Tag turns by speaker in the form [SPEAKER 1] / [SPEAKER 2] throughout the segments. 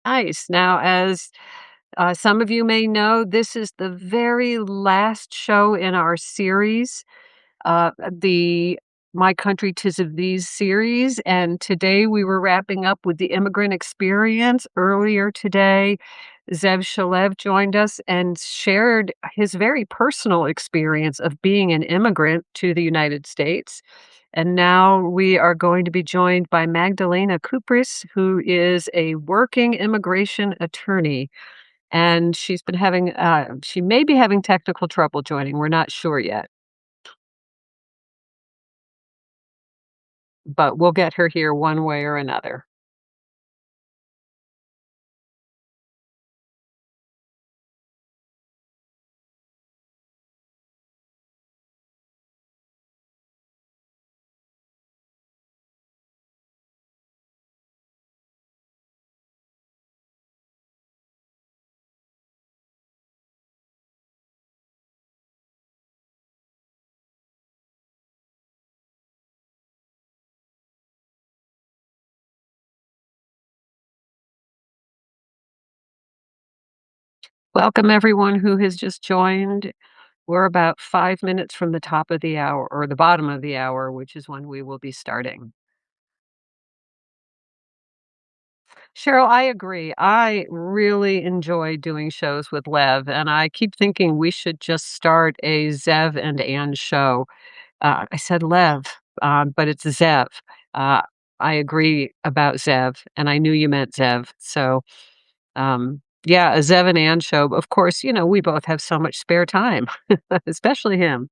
[SPEAKER 1] Nice. Now, as some of you may know, this is the very last show in our series, the My Country 'Tis of These series. And today we were wrapping up with the immigrant experience. Earlier today, Zev Shalev joined us and shared his very personal experience of being an immigrant to the United States. And now we are going to be joined by Magdalena Cuprys, who is a working immigration attorney. And she may be having technical trouble joining. We're not sure yet, but we'll get her here one way or another. Welcome everyone who has just joined. We're about 5 minutes from the top of the hour or the bottom of the hour, which is when we will be starting. Cheryl, I agree. I really enjoy doing shows with Lev, and I keep thinking we should just start a Zev and Ann show. I said Lev, but it's Zev. Uh, I agree about Zev, and I knew you meant Zev. So, yeah, a Zev and Ann show. Of course, we both have so much spare time, especially him.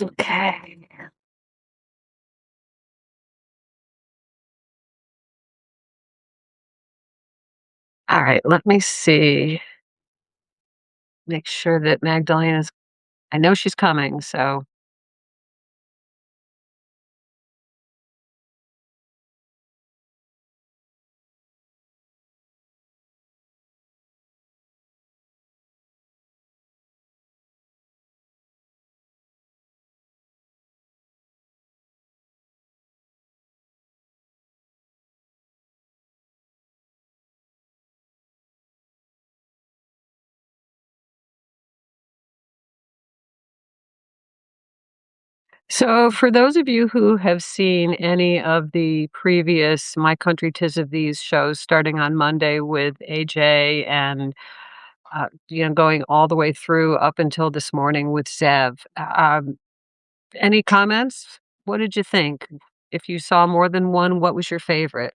[SPEAKER 1] Okay. All right, let me see. Make sure that Magdalena's I know she's coming, so for those of you who have seen any of the previous My Country 'Tis of These shows starting on Monday with AJ and, going all the way through up until this morning with Zev, any comments? What did you think? If you saw more than one, what was your favorite?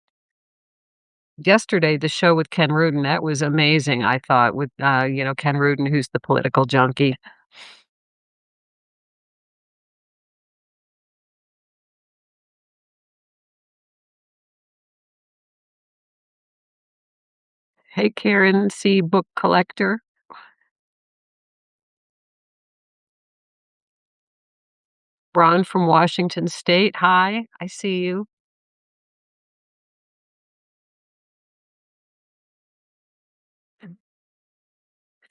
[SPEAKER 1] Yesterday, the show with Ken Rudin, that was amazing, I thought, with, Ken Rudin, who's the political junkie. Hey, Karen C. Book Collector. Ron from Washington State. Hi, I see you.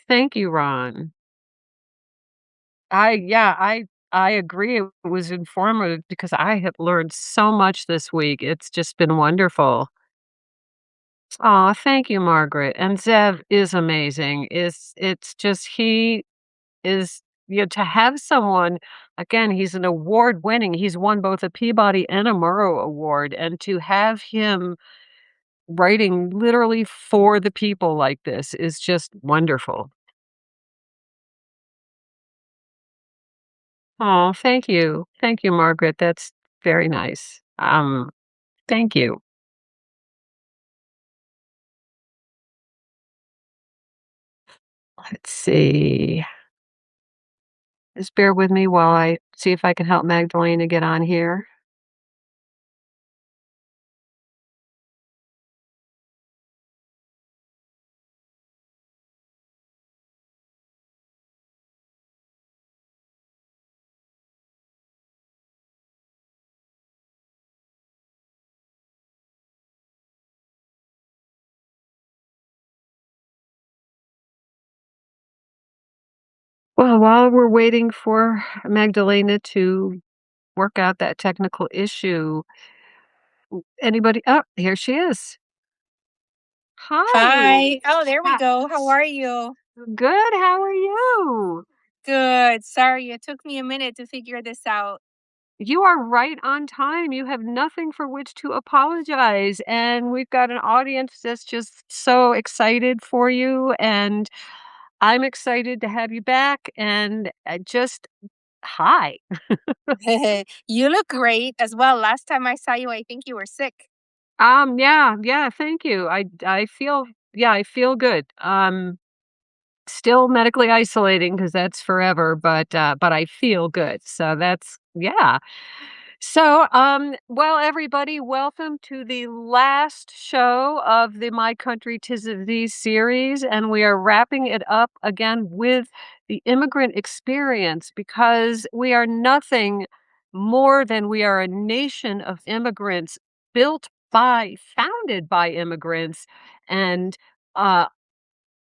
[SPEAKER 1] Thank you, Ron. I agree. It was informative because I have learned so much this week. It's just been wonderful. Aw, thank you, Margaret. And Zev is amazing. It's just he is to have someone again, he's an award winning he's won both a Peabody and a Murrow Award, and to have him writing literally for the people like this is just wonderful. Oh, thank you. Thank you, Margaret. That's very nice. Thank you. Let's see. Just bear with me while I see if I can help Magdalena get on here. Well, while we're waiting for Magdalena to work out that technical issue, anybody oh, here she is. Hi.
[SPEAKER 2] Hi. Oh, there we
[SPEAKER 1] Hi.
[SPEAKER 2] go. How are you?
[SPEAKER 1] Good, how are you?
[SPEAKER 2] Good. Sorry, it took me a minute to figure this out.
[SPEAKER 1] You are right on time. You have nothing for which to apologize. And we've got an audience that's just so excited for you. And I'm excited to have you back. And just hi.
[SPEAKER 2] You look great as well. Last time I saw you, I think you were sick.
[SPEAKER 1] Yeah, yeah, thank you. I feel yeah, I feel good. Still medically isolating because that's forever, but I feel good. So that's yeah. So, well, everybody, welcome to the last show of the My Country 'Tis of Thee series, and we are wrapping it up again with the immigrant experience because we are nothing more than we are a nation of immigrants founded by immigrants, and uh,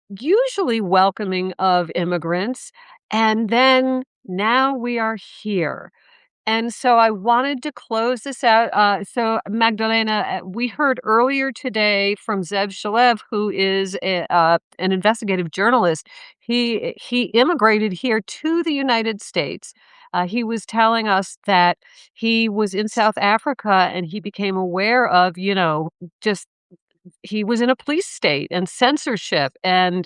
[SPEAKER 1] usually welcoming of immigrants. And then now we are here. And so I wanted to close this out. So Magdalena, we heard earlier today from Zev Shalev, who is an investigative journalist. He immigrated here to the United States. He was telling us that he was in South Africa and he became aware of, just he was in a police state and censorship. And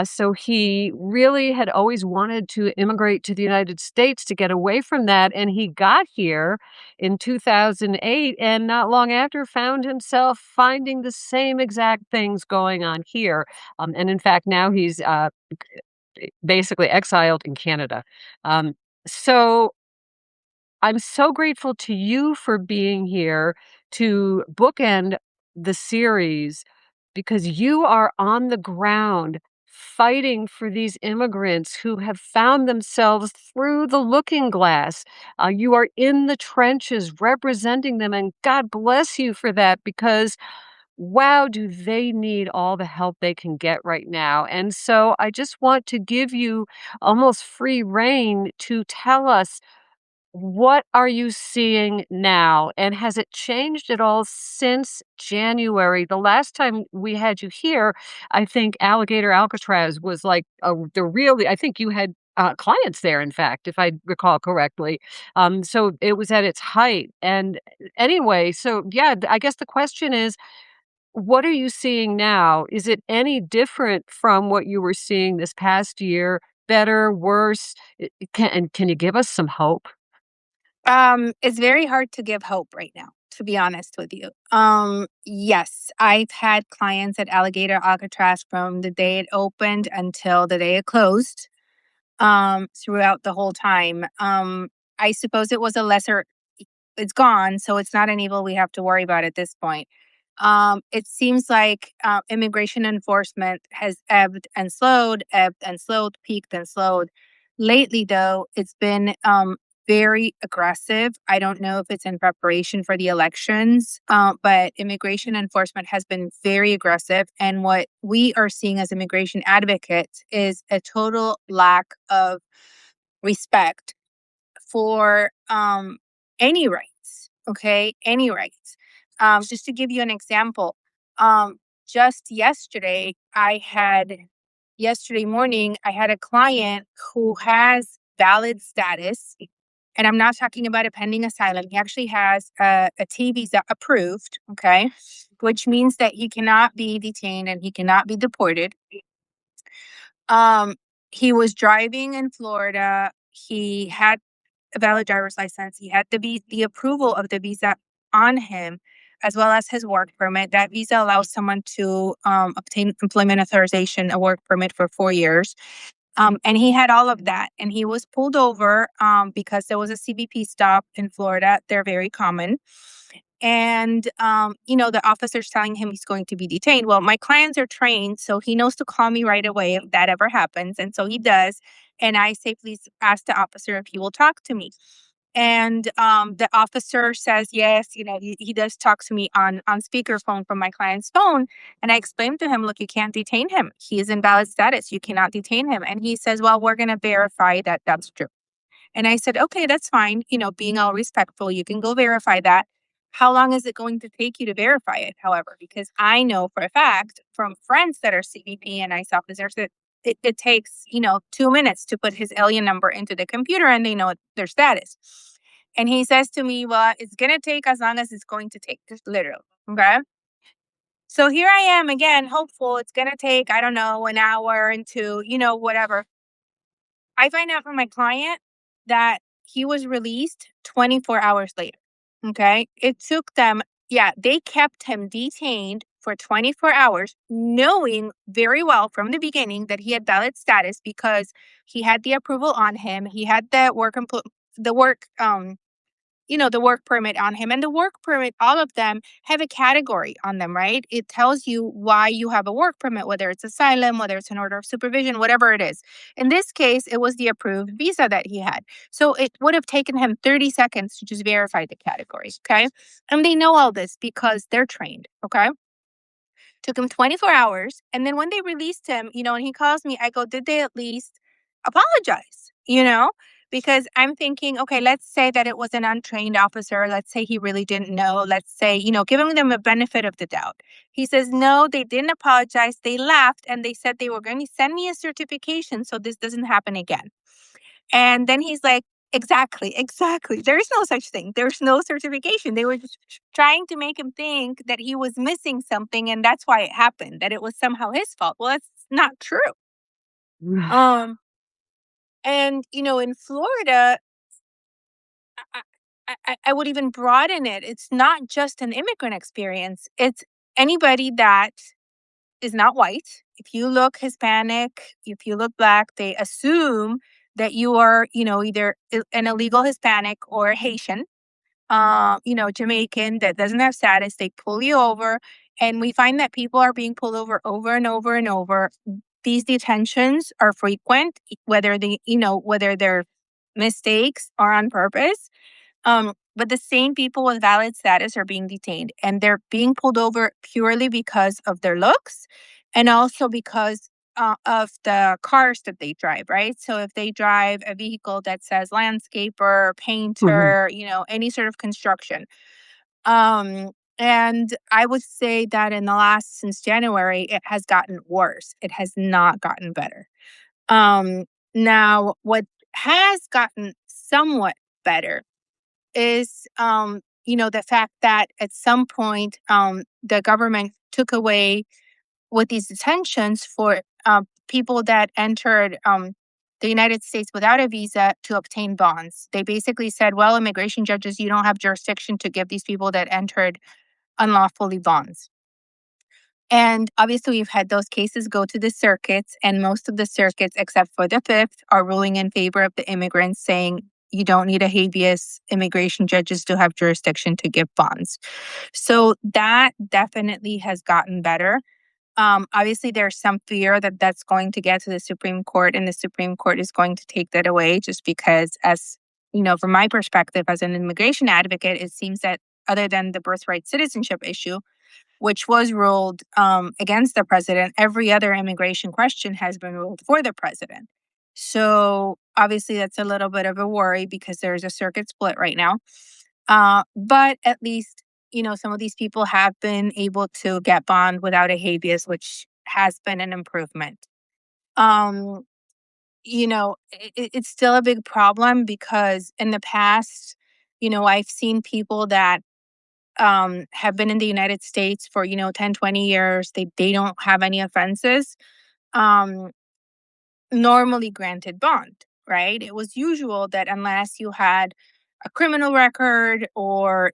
[SPEAKER 1] so he really had always wanted to immigrate to the United States to get away from that. And he got here in 2008 and not long after found himself finding the same exact things going on here. And in fact, now he's basically exiled in Canada. So I'm so grateful to you for being here to bookend the series because you are on the ground fighting for these immigrants who have found themselves through the looking glass. You are in the trenches representing them, and God bless you for that because wow, do they need all the help they can get right now. And so I just want to give you almost free reign to tell us what are you seeing now? And has it changed at all since January? The last time we had you here, I think Alligator Alcatraz was like the really, I think you had clients there, in fact, if I recall correctly. So it was at its height. And anyway, so yeah, I guess the question is, what are you seeing now? Is it any different from what you were seeing this past year? Better, worse? Can you give us some hope?
[SPEAKER 2] It's very hard to give hope right now, to be honest with you. Yes, I've had clients at Alligator Alcatraz from the day it opened until the day it closed. Throughout the whole time. I suppose it was a lesser it's gone, so it's not an evil we have to worry about at this point. It seems like immigration enforcement has ebbed and slowed, peaked and slowed. Lately, though, it's been very aggressive. I don't know if it's in preparation for the elections, but immigration enforcement has been very aggressive. And what we are seeing as immigration advocates is a total lack of respect for any rights. Okay, any rights. Just to give you an example, just yesterday I had yesterday morning, I had a client who has valid status, and I'm not talking about a pending asylum. He actually has a T visa approved, okay, which means that he cannot be detained and he cannot be deported. Um, he was driving in Florida. He had a valid driver's license. He had the approval of the visa on him, as well as his work permit. That visa allows someone to obtain employment authorization, a work permit for 4 years. And he had all of that. And he was pulled over because there was a CBP stop in Florida. They're very common. And, the officer's telling him he's going to be detained. Well, my clients are trained, so he knows to call me right away if that ever happens. And so he does. And I say, please ask the officer if he will talk to me. And the officer says, yes, he does talk to me on speakerphone from my client's phone. And I explained to him, look, you can't detain him. He is in valid status. You cannot detain him. And he says, well, we're going to verify that that's true. And I said, okay, that's fine. Being all respectful, you can go verify that. How long is it going to take you to verify it, however? Because I know for a fact from friends that are CBP and ICE officers that it takes, 2 minutes to put his alien number into the computer and they know their status. And he says to me, well, it's going to take as long as it's going to take, just literally. Okay. So here I am again, hopeful it's going to take, I don't know, an hour and two, whatever. I find out from my client that he was released 24 hours later. Okay. It took them, yeah, they kept him detained for 24 hours, knowing very well from the beginning that he had valid status because he had the approval on him. He had the work the work permit on him. And the work permit, all of them have a category on them, right? It tells you why you have a work permit, whether it's asylum, whether it's an order of supervision, whatever it is. In this case, it was the approved visa that he had. So it would have taken him 30 seconds to just verify the categories, okay? And they know all this because they're trained, okay? Took him 24 hours. And then when they released him, and he calls me, I go, did they at least apologize? Because I'm thinking, okay, let's say that it was an untrained officer. Let's say he really didn't know. Let's say, giving them a benefit of the doubt. He says, no, they didn't apologize. They laughed and they said they were going to send me a certification so this doesn't happen again. And then he's like, exactly, exactly. There is no such thing. There's no certification. They were just trying to make him think that he was missing something and that's why it happened, that it was somehow his fault. Well, that's not true. Um, and in Florida, I, I would even broaden it. It's not just an immigrant experience. It's anybody that is not white. If you look Hispanic, if you look Black, they assume that you are, either an illegal Hispanic or Haitian, Jamaican that doesn't have status. They pull you over. And we find that people are being pulled over and over and over. These detentions are frequent, whether they're mistakes or on purpose. But the same people with valid status are being detained and they're being pulled over purely because of their looks and also because of the cars that they drive, right? So if they drive a vehicle that says landscaper,
[SPEAKER 1] Mhm.
[SPEAKER 2] painter, any sort of construction. And I would say that since January, it has gotten worse. It has not gotten better. Now, what has gotten somewhat better is the fact that at some point the government took away with these detentions for people that entered the United States without a visa to obtain bonds. They basically said, well, immigration judges, you don't have jurisdiction to give these people that entered unlawfully bonds. And obviously, we've had those cases go to the circuits, and most of the circuits, except for the fifth, are ruling in favor of the immigrants, saying you don't need a habeas immigration judges to have jurisdiction to give bonds. So that definitely has gotten better. Obviously, there's some fear that that's going to get to the Supreme Court, and the Supreme Court is going to take that away just because, as from my perspective as an immigration advocate, it seems that other than the birthright citizenship issue, which was ruled against the president, every other immigration question has been ruled for the president. So obviously, that's a little bit of a worry because there's a circuit split right now. But at least, some of these people have been able to get bond without a habeas, which has been an improvement. Um, it's still a big problem because in the past, I've seen people that have been in the United States for, 10, 20 years. They don't have any offenses. Um, Normally granted bond, right? It was usual that unless you had a criminal record or,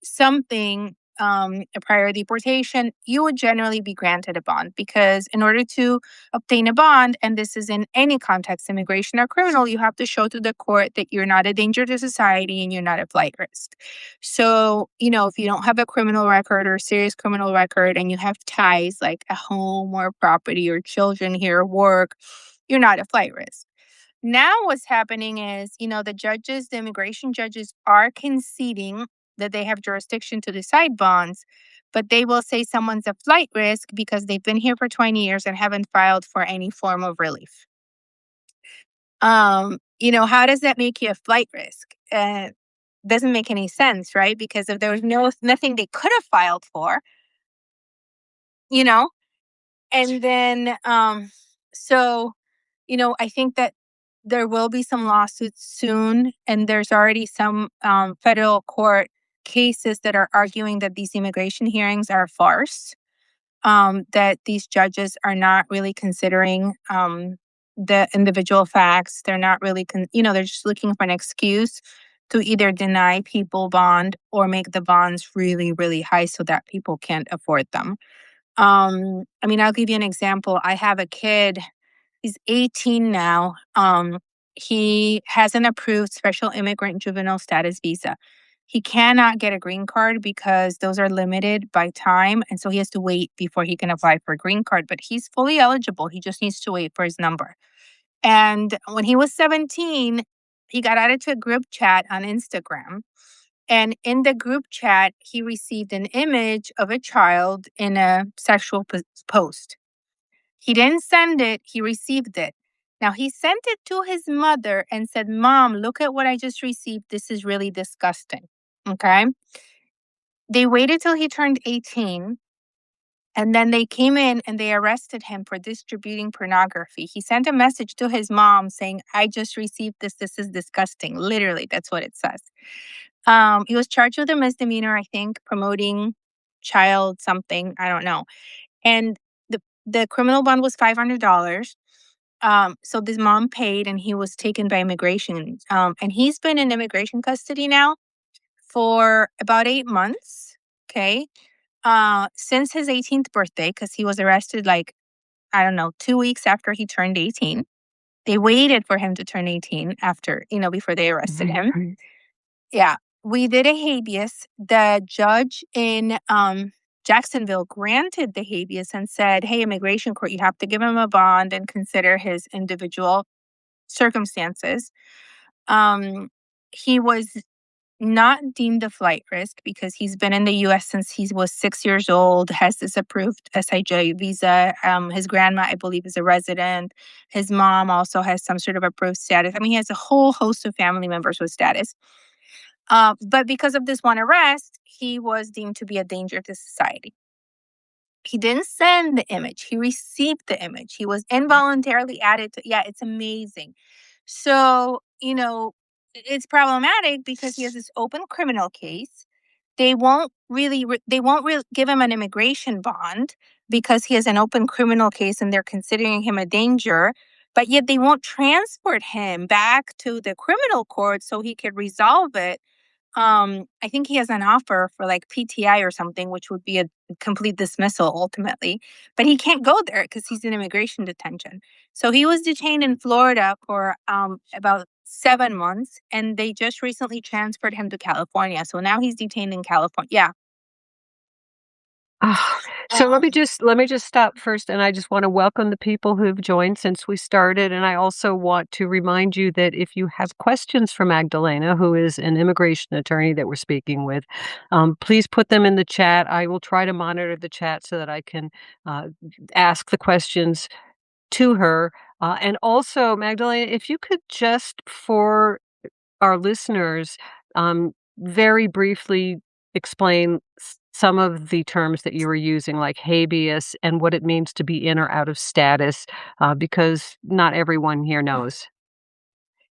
[SPEAKER 2] something, a prior deportation, you would generally be granted a bond because in order to obtain a bond, and this is in any context, immigration or criminal, you have to show to the court that you're not a danger to society and you're not a flight risk. So, if you don't have a criminal record or serious criminal record and you have ties like a home or property or children here, work, you're not a flight risk. Now, what's happening is, the immigration judges are conceding that they have jurisdiction to decide bonds, but they will say someone's a flight risk because they've been here for 20 years and haven't filed for any form of relief. How does that make you a flight risk? Doesn't make any sense, right? Because if there was nothing they could have filed for, you know, and then so I think that there will be some lawsuits soon, and there's already some federal court cases that are arguing that these immigration hearings are a farce, that these judges are not really considering the individual facts. They're not really, they're just looking for an excuse to either deny people bond or make the bonds really, really high so that people can't afford them. I'll give you an example. I have a kid. He's 18 now. He has an approved special immigrant juvenile status visa. He cannot get a green card because those are limited by time. And so he has to wait before he can apply for a green card. But he's fully eligible. He just needs to wait for his number. And when he was 17, he got added to a group chat on Instagram. And in the group chat, he received an image of a child in a sexual post. He didn't send it, he received it. Now, he sent it to his mother and said, "Mom, look at what I just received. This is really disgusting." Okay. They waited till he turned 18. And then they came in and they arrested him for distributing pornography. He sent a message to his mom saying, "I just received this. This is disgusting." Literally, that's what it says. He was charged with a misdemeanor, I think, promoting child something. I don't know. And the criminal bond was $500. So this mom paid, and he was taken by immigration. And he's been in immigration custody now for about 8 months. Okay. Since his 18th birthday, because he was arrested like, I don't know, 2 weeks after he turned 18. They waited for him to turn 18 after, before they arrested
[SPEAKER 1] Right,
[SPEAKER 2] him.
[SPEAKER 1] right.
[SPEAKER 2] Yeah. We did a habeas. The judge in Jacksonville granted the habeas and said, "Hey, immigration court, you have to give him a bond and consider his individual circumstances." He was not deemed a flight risk because he's been in the US since he was 6 years old, has this approved SIJ visa. His grandma, I believe, is a resident. His mom also has some sort of approved status. He has a whole host of family members with status. But because of this one arrest, he was deemed to be a danger to society. He didn't send the image. He received the image. He was involuntarily added to, yeah, it's amazing. So, it's problematic because he has this open criminal case. They won't really give him an immigration bond because he has an open criminal case and they're considering him a danger, but yet they won't transport him back to the criminal court so he could resolve it. I think he has an offer for like PTI or something, which would be a complete dismissal ultimately. But he can't go there because he's in immigration detention. So he was detained in Florida for about 7 months, and they just recently transferred him to California. So now he's detained in California. Yeah.
[SPEAKER 1] Ah, so
[SPEAKER 2] Um,
[SPEAKER 1] let me just stop first, and I just wanna welcome the people who've joined since we started, and I also want to remind you that if you have questions for Magdalena, who is an immigration attorney that we're speaking with, please put them in the chat. I will try to monitor the chat so that I can, uh, ask the questions to her. And also, Magdalena, if you could just, for our listeners, very briefly explain some of the terms that you were using, like habeas, and what it means to be in or out of status, because not everyone here knows.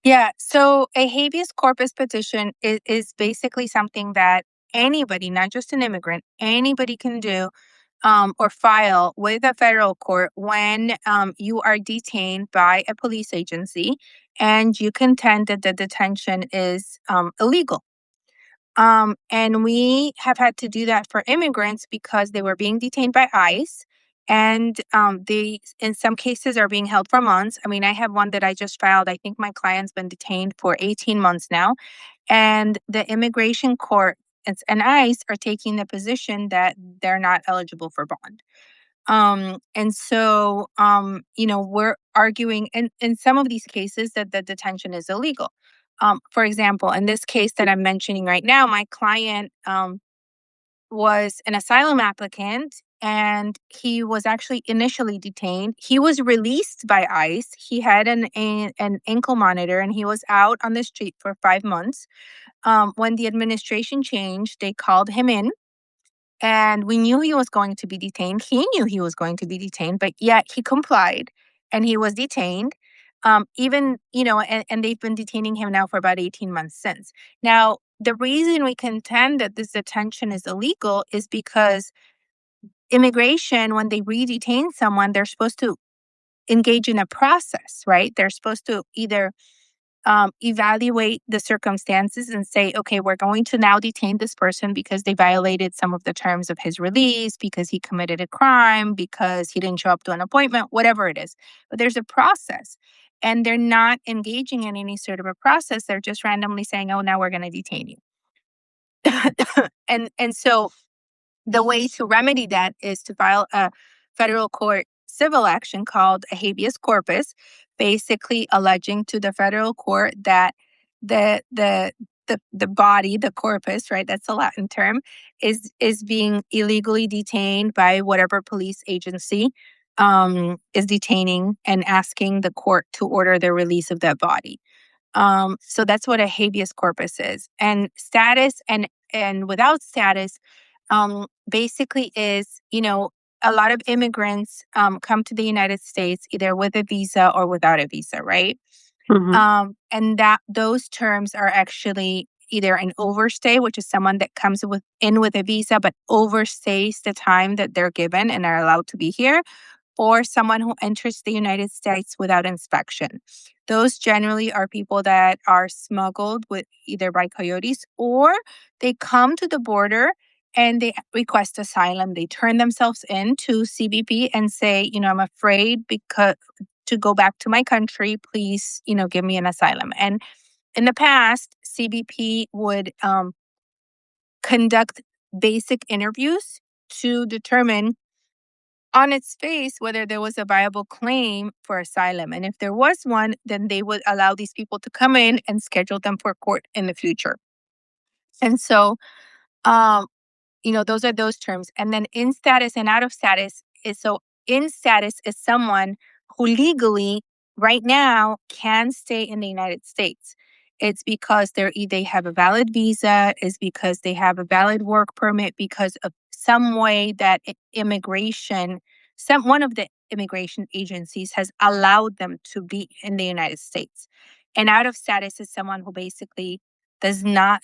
[SPEAKER 2] Yeah. So a habeas corpus petition is basically something that anybody, not just an immigrant, anybody can do or file with a federal court when you are detained by a police agency and you contend that the detention is illegal. And we have had to do that for immigrants because they were being detained by ICE. And they, in some cases, are being held for months. I mean, I have one that I just filed. I think my client's been detained for 18 months now. And the immigration court and ICE are taking the position that they're not eligible for bond. We're arguing in some of these cases that the detention is illegal. For example, in this case that I'm mentioning right now, my client was an asylum applicant and he was actually initially detained. He was released by ICE. He had an ankle monitor and he was out on the street for 5 months. When the administration changed, they called him in and we knew he was going to be detained. He knew he was going to be detained, but yet he complied and he was detained. And they've been detaining him now for about 18 months since. Now, the reason we contend that this detention is illegal is because immigration, when they re-detain someone, they're supposed to engage in a process, right? They're supposed to either evaluate the circumstances and say, okay, we're going to now detain this person because they violated some of the terms of his release, because he committed a crime, because he didn't show up to an appointment, whatever it is. But there's a process. And they're not engaging in any sort of a process. They're just randomly saying, oh, now we're going to detain you. And so the way to remedy that is to file a federal court civil action called a habeas corpus, basically alleging to the federal court that the the the body, the corpus, right? That's a Latin term, is being illegally detained by whatever police agency is detaining and asking the court to order the release of that body. So that's what a habeas corpus is. And status and without status basically is, a lot of immigrants come to the United States either with a visa or without a visa, right?
[SPEAKER 1] Mhm.
[SPEAKER 2] And that those terms are actually either an overstay, which is someone that comes with a visa but overstays the time that they're given and are allowed to be here, or someone who enters the United States without inspection. Those generally are people that are smuggled with either by coyotes or they come to the border and they request asylum. They turn themselves in to CBP and say, I'm afraid because to go back to my country, please, give me an asylum. And in the past, CBP would conduct basic interviews to determine on its face whether there was a viable claim for asylum. And if there was one, then they would allow these people to come in and schedule them for court in the future. And so, um, those are those terms. And then in status and out of status is so in status is someone who legally right now can stay in the United States. It's because they have a valid visa, is because they have a valid work permit because of some way that one of the immigration agencies has allowed them to be in the United States. And out of status is someone who basically does not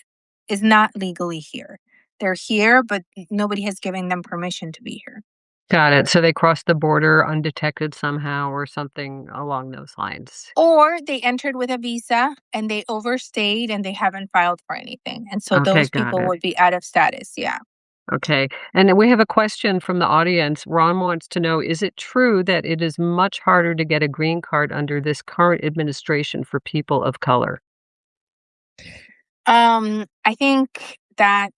[SPEAKER 2] is not legally here. They're here, but nobody has given them permission to be here.
[SPEAKER 1] Got it. So they crossed the border undetected somehow or something along those lines.
[SPEAKER 2] Or they entered with a visa and they overstayed and they haven't filed for anything. And so
[SPEAKER 1] Okay,
[SPEAKER 2] those
[SPEAKER 1] got
[SPEAKER 2] people
[SPEAKER 1] it.
[SPEAKER 2] would be out of status. Yeah.
[SPEAKER 1] Okay. And then we have a question from the audience. Ron wants to know, is it true that it is much harder to get a green card under this current administration for people of color?
[SPEAKER 2] I think that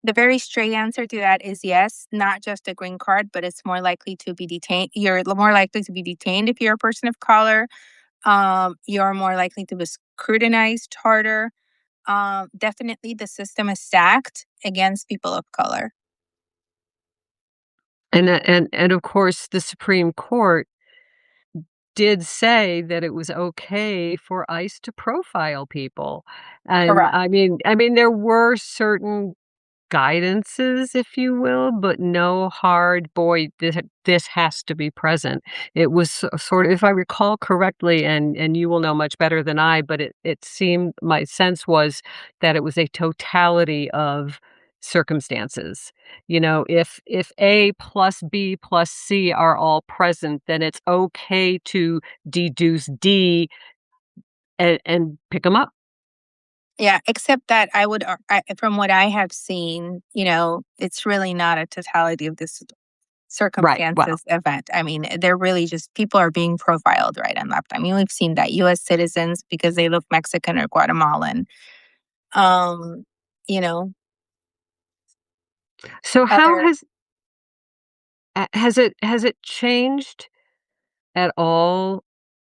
[SPEAKER 2] the very straight answer to that is yes, not just a green card, but it's more likely to be detained. You're more likely to be detained if you're a person of color. You're more likely to be scrutinized harder. Definitely the system is stacked against people of color.
[SPEAKER 1] And of course, the Supreme Court did say that it was okay for ICE to profile people, and
[SPEAKER 2] Correct.
[SPEAKER 1] there were certain guidances, if you will, but no hard, "Boy, this has to be present." It was sort of, if I recall correctly, and you will know much better than I, but it seemed, my sense was that it was a totality of circumstances. If A plus B plus C are all present, then it's okay to deduce D and pick them up.
[SPEAKER 2] Yeah, except that from what I have seen, it's really not a totality of this
[SPEAKER 1] Right, well,
[SPEAKER 2] circumstances event. I mean, they're really just people are being profiled right and left. I mean, we've seen that U.S. citizens because they look Mexican or Guatemalan. Um, you know,
[SPEAKER 1] so how
[SPEAKER 2] other
[SPEAKER 1] has it changed at all?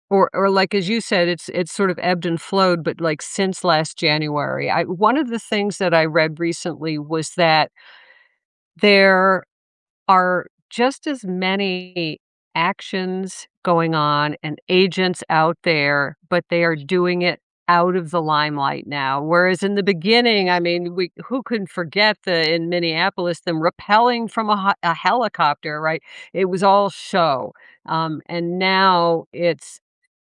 [SPEAKER 1] Or like, as you said, it's sort of ebbed and flowed, but, like, since last January, I one of the things that I read recently was that there are just as many actions going on and agents out there, but they are doing it out of the limelight now. Whereas in the beginning, we who can forget in Minneapolis, them rappelling from a helicopter, right? It was all show. And now it's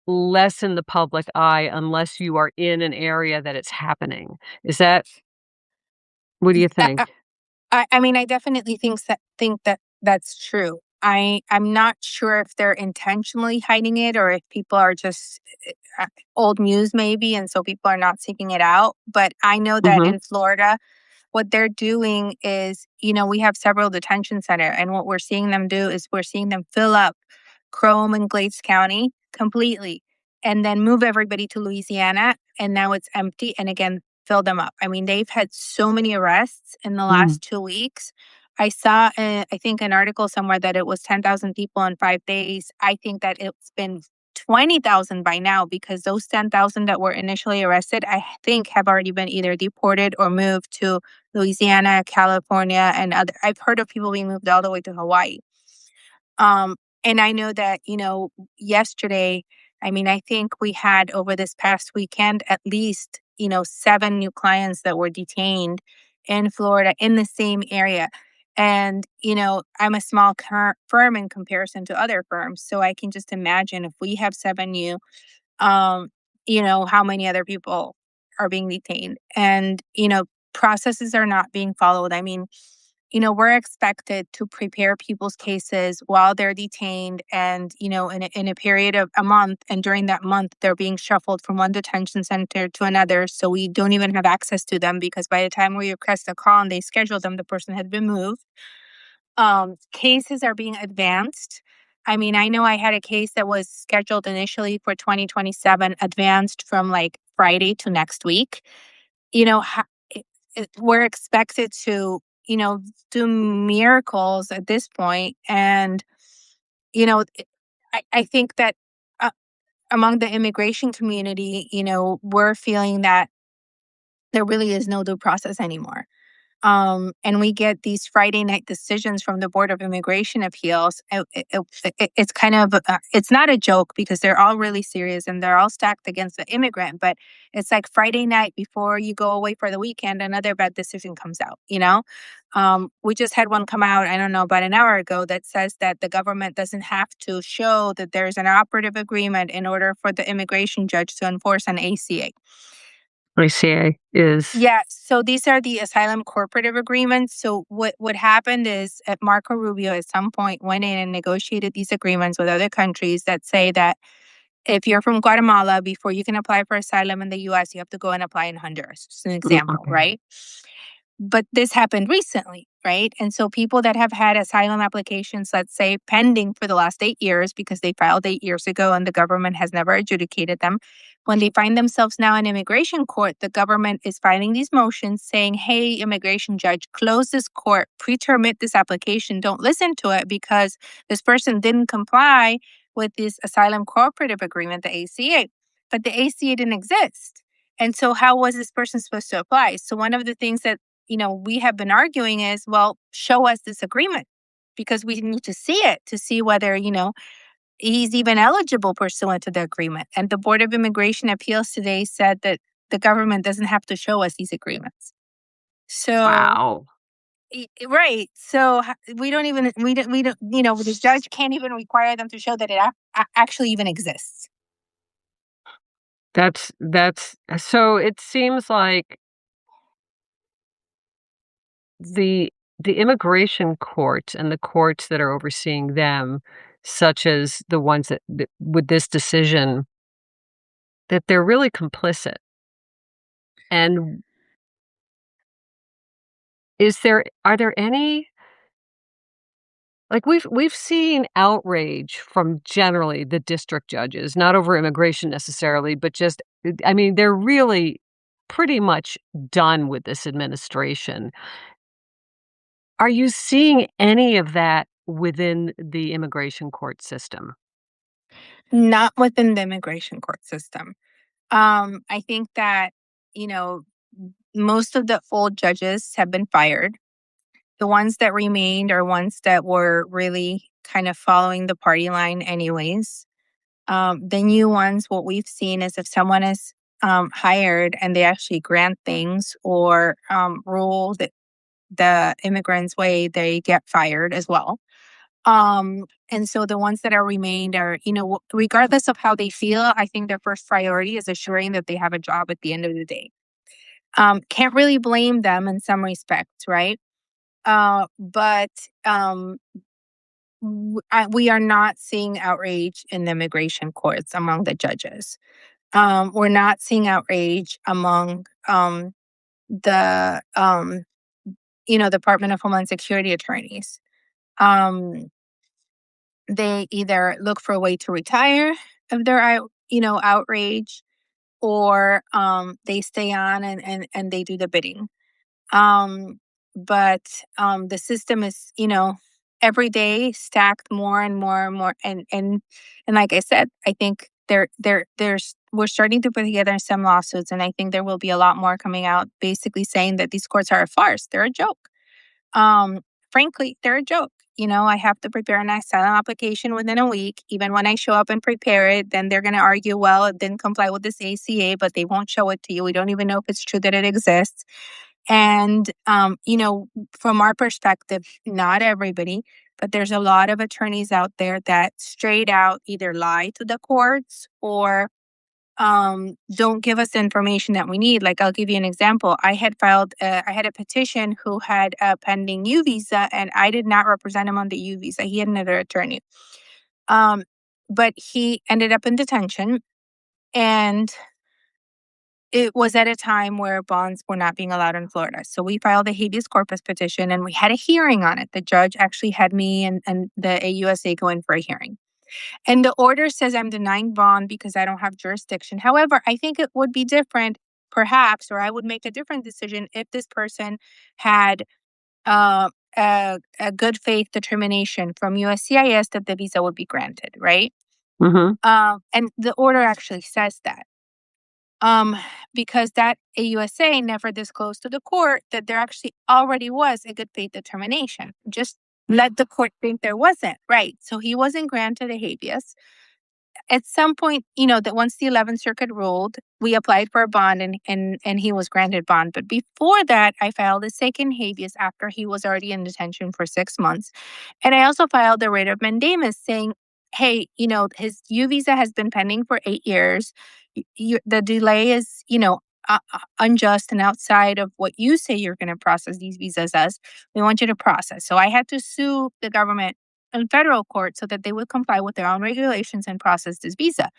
[SPEAKER 1] less in the public eye unless you are in an area that it's happening. Is that What do you think?
[SPEAKER 2] I mean, I definitely think that that's true. I'm not sure if they're intentionally hiding it or if people are just old news maybe, and so people are not seeking it out. But I know that
[SPEAKER 1] Mhm.
[SPEAKER 2] in Florida, what they're doing is, we have several detention center, and what we're seeing them do is we're seeing them fill up Chrome and Glades County completely, and then move everybody to Louisiana, and now it's empty, and again, fill them up. I mean, they've had so many arrests in the
[SPEAKER 1] Mm.
[SPEAKER 2] last 2 weeks. I saw, I think, an article somewhere that it was 10,000 people in 5 days. I think that it's been 20,000 by now because those 10,000 that were initially arrested, I think, have already been either deported or moved to Louisiana, California, and other. I've heard of people being moved all the way to Hawaii. Um, and I know that, yesterday, I mean, I think we had over this past weekend at least, seven new clients that were detained in Florida in the same area. And, I'm a small firm in comparison to other firms. So I can just imagine if we have seven new, um, how many other people are being detained. And, processes are not being followed. I mean, we're expected to prepare people's cases while they're detained and, in a period of a month. And during that month, they're being shuffled from one detention center to another. So we don't even have access to them because by the time we request a call and they schedule them, the person has been moved. Cases are being advanced. I mean, I know I had a case that was scheduled initially for 2027, advanced from like Friday to next week. You know, ho- we're expected to, do miracles at this point. And, I think that uh, among the immigration community, we're feeling that there really is no due process anymore. And we get these Friday night decisions from the Board of Immigration Appeals. It's kind of it's not a joke because they're all really serious and they're all stacked against the immigrant. But it's like Friday night before you go away for the weekend, another bad decision comes out. We just had one come out, I don't know, about an hour ago that says that the government doesn't have to show that there's an operative agreement in order for the immigration judge to enforce an ACA.
[SPEAKER 1] ICA is
[SPEAKER 2] Yeah, so these are the asylum cooperative agreements. So what happened is Marco Rubio at some point went in and negotiated these agreements with other countries that say that if you're from Guatemala, before you can apply for asylum in the US, you have to go and apply in Honduras. Just an example,
[SPEAKER 1] okay.
[SPEAKER 2] right? But this happened recently, right? And so people that have had asylum applications, let's say, pending for the last 8 years because they filed 8 years ago and the government has never adjudicated them, when they find themselves now in immigration court, the government is filing these motions saying, hey, immigration judge, close this court, pre-termit this application, don't listen to it because this person didn't comply with this asylum cooperative agreement, the ACA. But the ACA didn't exist. And so how was this person supposed to apply? So one of the things that we have been arguing is, well, show us this agreement because we need to see it to see whether, he's even eligible pursuant to the agreement. And the Board of Immigration Appeals today said that the government doesn't have to show us these agreements. So,
[SPEAKER 1] Wow.
[SPEAKER 2] right. So we don't, the judge can't even require them to show that it actually even exists.
[SPEAKER 1] That's so it seems like the the immigration courts and the courts that are overseeing them, such as the ones that with this decision, that they're really complicit. And are there any like, we've seen outrage from generally the district judges, not over immigration necessarily, but just I mean, they're really pretty much done with this administration. Are you seeing any of that within the immigration court system?
[SPEAKER 2] Not within the immigration court system. I think that, you know, most of the old judges have been fired. The ones that remained are ones that were really kind of following the party line, anyways. The new ones, what we've seen is if someone is hired and they actually grant things or rule that the immigrants' way, they get fired as well. And so the ones that are remained are, regardless of how they feel, I think their first priority is assuring that they have a job at the end of the day. Can't really blame them in some respects, right? But we are not seeing outrage in the immigration courts among the judges. We're not seeing outrage among the Department of Homeland Security attorneys. Um, they either look for a way to retire if they're outrage, or they stay on and they do the bidding. Um, but the system is, every day stacked more and more and more. And like I said, I think there's we're starting to put together some lawsuits, and I think there will be a lot more coming out, basically saying that these courts are a farce. They're a joke. Um, Frankly, they're a joke. I have to prepare an asylum application within a week. Even when I show up and prepare it, then they're going to argue, well, it didn't comply with this ACA, but they won't show it to you. We don't even know if it's true that it exists. And, from our perspective, not everybody, but there's a lot of attorneys out there that straight out either lie to the courts or don't give us the information that we need. Like, I'll give you an example. I had a petition who had a pending U visa, and I did not represent him on the U visa. He had another attorney. Um, but he ended up in detention, and it was at a time where bonds were not being allowed in Florida. So we filed a habeas corpus petition and we had a hearing on it. The judge actually had me and the AUSA go in for a hearing. And the order says I'm denying bond because I don't have jurisdiction. However, I think it would be different, perhaps, or I would make a different decision if this person had a good faith determination from USCIS that the visa would be granted, right?
[SPEAKER 1] Mhm.
[SPEAKER 2] And the order actually says that. Um, because that AUSA never disclosed to the court that there actually already was a good faith determination. Just let the court think there wasn't, right? So he wasn't granted a habeas. At some point, that once the 11th Circuit ruled, we applied for a bond and he was granted bond. But before that, I filed a second habeas after he was already in detention for 6 months. And I also filed a writ of mandamus saying, hey, his U visa has been pending for 8 years. The delay is, unjust and outside of what you say you're going to process these visas as. We want you to process. So I had to sue the government in federal court so that they would comply with their own regulations and process this visa.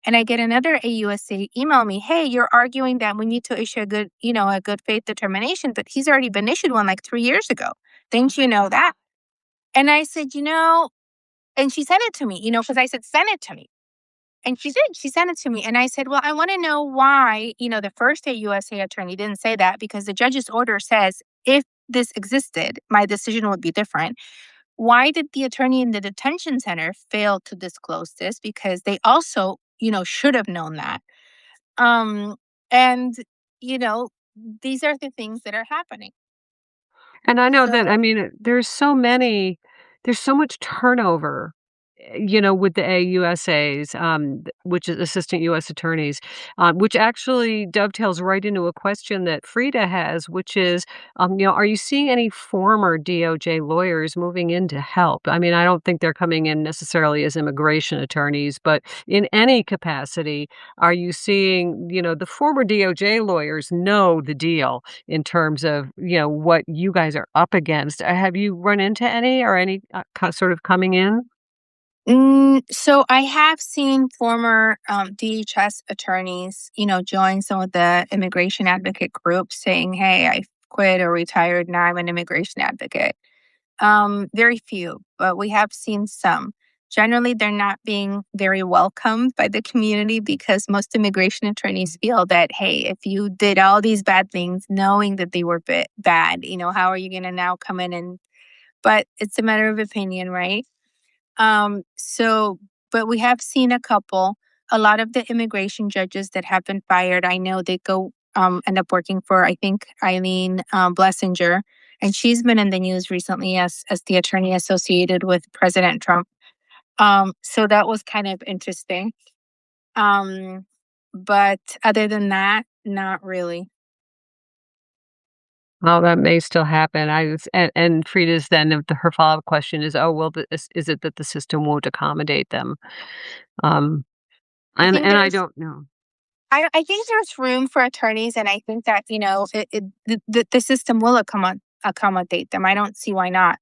[SPEAKER 2] And I get another AUSA email me, hey, you're arguing that we need to issue a good faith determination, but he's already been issued one like 3 years ago. Didn't you know that? And I said, and she sent it to me, because I said, send it to me. And she did. She sent it to me. And I said, well, I want to know why, the first AUSA attorney didn't say that, because the judge's order says if this existed, my decision would be different. Why did the attorney in the detention center fail to disclose this? Because they also, should have known that. Um, and, you know, these are the things that are happening.
[SPEAKER 1] And I know that
[SPEAKER 2] So,
[SPEAKER 1] I mean, there's so much turnover with the AUSAs, which is assistant U.S. attorneys, which actually dovetails right into a question that Frida has, which is, are you seeing any former DOJ lawyers moving in to help? I mean, I don't think they're coming in necessarily as immigration attorneys, but in any capacity, are you seeing, the former DOJ lawyers know the deal in terms of, what you guys are up against? Have you run into any or any sort of coming in?
[SPEAKER 2] So I have seen former DHS attorneys, join some of the immigration advocate groups saying, "Hey, I quit or retired. Now I'm an immigration advocate." Very few, but we have seen some. Generally, they're not being very welcomed by the community because most immigration attorneys feel that, hey, if you did all these bad things knowing that they were bad, how are you going to now come in and, but it's a matter of opinion, right? So, but we have seen a couple. A lot of the immigration judges that have been fired, I know they go end up working for, I think, Eileen Blessinger, and she's been in the news recently as the attorney associated with President Trump. So that was kind of interesting. Um, but other than that, not really.
[SPEAKER 1] Oh, that may still happen. I was and Frida's then her follow-up question is, "Oh, well, is it that the system won't accommodate them?" Um,
[SPEAKER 2] I think
[SPEAKER 1] and I
[SPEAKER 2] there's
[SPEAKER 1] don't know.
[SPEAKER 2] I think there's room for attorneys, and I think that the system will accommodate them. I don't see why not.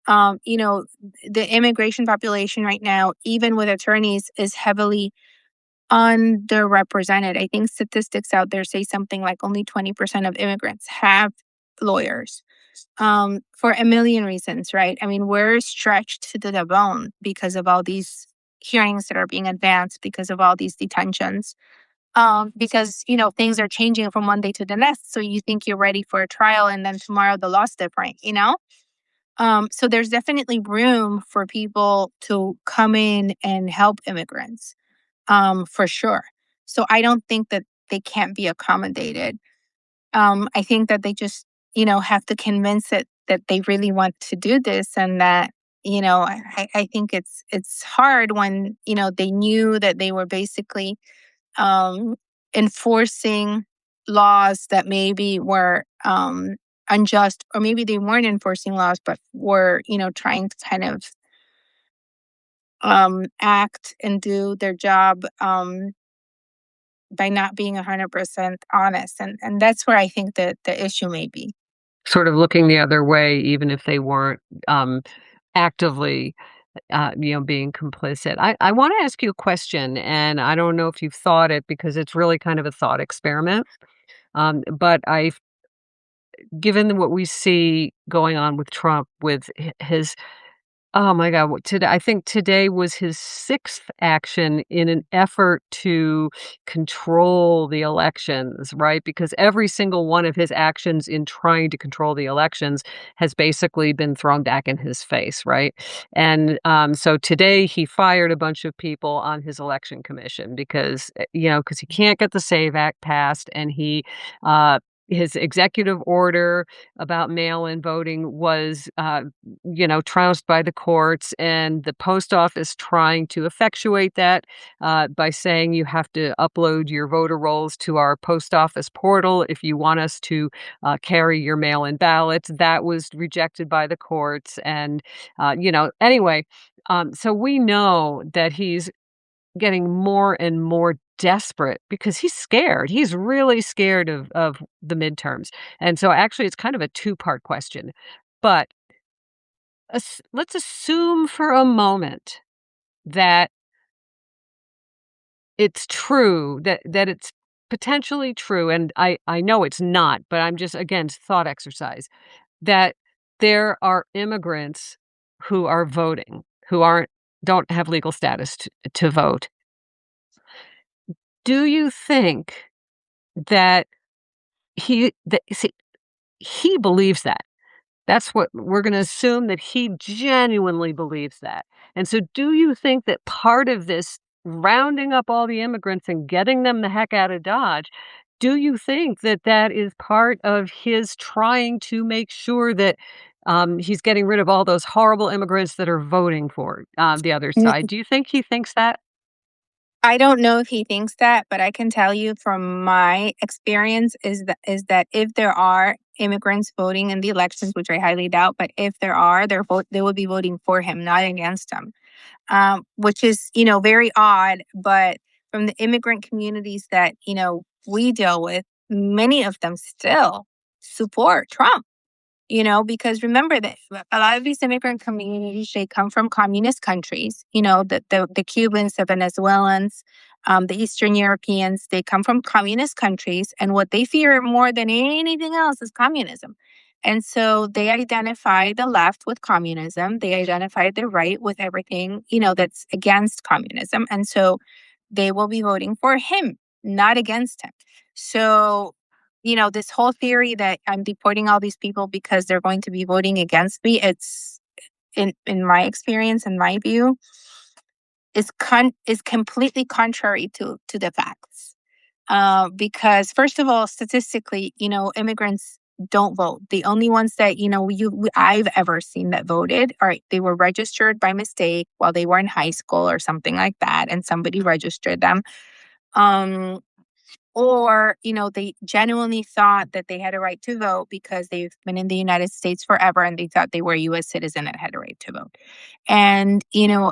[SPEAKER 2] The immigration population right now, even with attorneys, is heavily underrepresented. I think statistics out there say something like only 20% of immigrants have lawyers, for a million reasons, right? I mean, we're stretched to the bone because of all these hearings that are being advanced, because of all these detentions, because things are changing from one day to the next. So you think you're ready for a trial, and then tomorrow the law's different. So there's definitely room for people to come in and help immigrants, for sure. So I don't think that they can't be accommodated. I think that they just, have to convince it that they really want to do this, and that, I think it's hard when, they knew that they were basically um, enforcing laws that maybe were unjust, or maybe they weren't enforcing laws, but were, trying to kind of act and do their job by not being 100% honest. And that's where I think that the issue may be.
[SPEAKER 1] Sort of looking the other way, even if they weren't, actively, being complicit. I wanna ask you a question, and I don't know if you've thought it because it's really kind of a thought experiment, but I've given what we see going on with Trump with his. Oh my god, what today I think today was his 6th action in an effort to control the elections, right? Because every single one of his actions in trying to control the elections has basically been thrown back in his face, right? And, so today he fired a bunch of people on his election commission because, because he can't get the SAVE Act passed, and his executive order about mail-in voting was, trounced by the courts, and the post office trying to effectuate that by saying you have to upload your voter rolls to our post office portal if you want us to carry your mail-in ballots. That was rejected by the courts, and anyway. So we know that he's getting more and more desperate because he's scared. He's really scared of the midterms. And so actually it's kind of a two-part question. But let's assume for a moment that it's true, that it's potentially true, and I know it's not, but I'm just, again, thought exercise, that there are immigrants who are voting, who don't have legal status to vote. Do you think that see, he believes that. That's what we're gonna assume, that he genuinely believes that. And so do you think that part of this rounding up all the immigrants and getting them the heck out of Dodge, do you think that that is part of his trying to make sure that He's getting rid of all those horrible immigrants that are voting for, the other
[SPEAKER 2] N
[SPEAKER 1] side. Do you think he thinks that?
[SPEAKER 2] I don't know if he thinks that, but I can tell you from my experience is that if there are immigrants voting in the elections, which I highly doubt, but if there are, they will be voting for him, not against him. Which is, very odd. But from the immigrant communities that, we deal with, many of them still support Trump. Because remember that a lot of these immigrant communities, they come from communist countries, the Cubans, the Venezuelans, the Eastern Europeans, they come from communist countries. And what they fear more than anything else is communism. And so they identify the left with communism. They identify the right with everything, that's against communism. And so they will be voting for him, not against him. So this whole theory that I'm deporting all these people because they're going to be voting against me, it's in my experience and my view, is completely contrary to the facts. Because first of all, statistically, immigrants don't vote. The only ones that I've ever seen that voted, all right, they were registered by mistake while they were in high school or something like that, and somebody registered them. Um, or they genuinely thought that they had a right to vote because they've been in the United States forever and they thought they were a US citizen and had a right to vote. And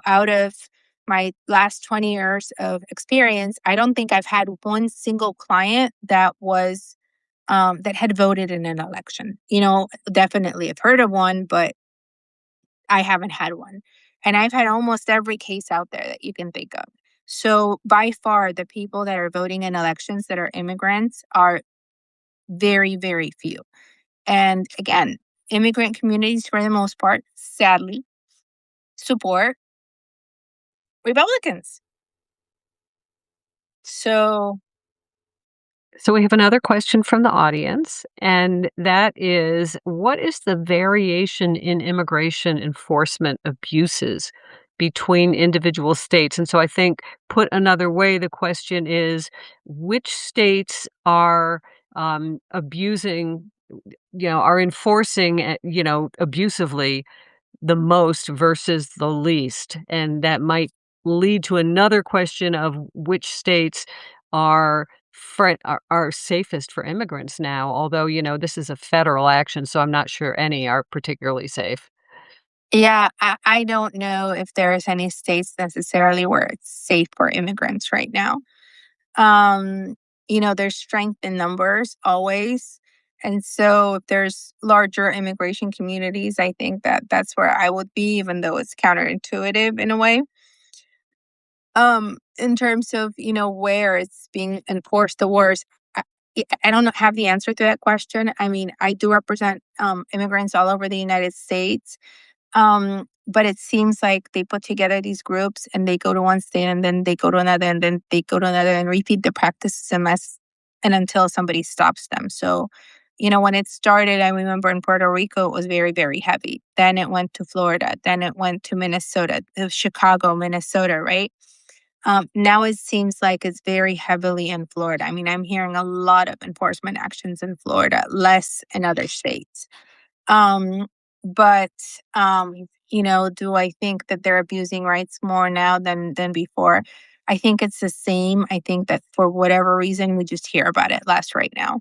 [SPEAKER 2] out of my last 20 years of experience, I don't think I've had one single client that had voted in an election. Definitely I've heard of one, but I haven't had one. And I've had almost every case out there that you can think of. So by far, the people that are voting in elections that are immigrants are very, very few. And again, immigrant communities, for the most part, sadly, support Republicans. So,
[SPEAKER 1] So we have another question from the audience, and that is, what is the variation in immigration enforcement abuses between individual states? And so I think, put another way, the question is, which states are abusing, are enforcing, abusively the most versus the least? And that might lead to another question of which states are are safest for immigrants now, although, this is a federal action, so I'm not sure any are particularly safe.
[SPEAKER 2] yeah, I don't know if there's any states necessarily where it's safe for immigrants right now. Um, there's strength in numbers always. And so if there's larger immigration communities, I think that that's where I would be, even though it's counterintuitive in a way. In terms of, where it's being enforced, the wars, I, I don't have the answer to that question. I mean, I do represent immigrants all over the United States. But it seems like they put together these groups and they go to one state and then they go to another and then they go to another and repeat the practices and until somebody stops them. So, when it started, I remember in Puerto Rico, it was very, very heavy. Then it went to Florida. Then it went to Minnesota, Chicago, Minnesota, right? Now it seems like it's very heavily in Florida. I mean, I'm hearing a lot of enforcement actions in Florida, less in other states. Um, but do I think that they're abusing rights more now than before? I think it's the same. I think that for whatever reason, we just hear about it less right now.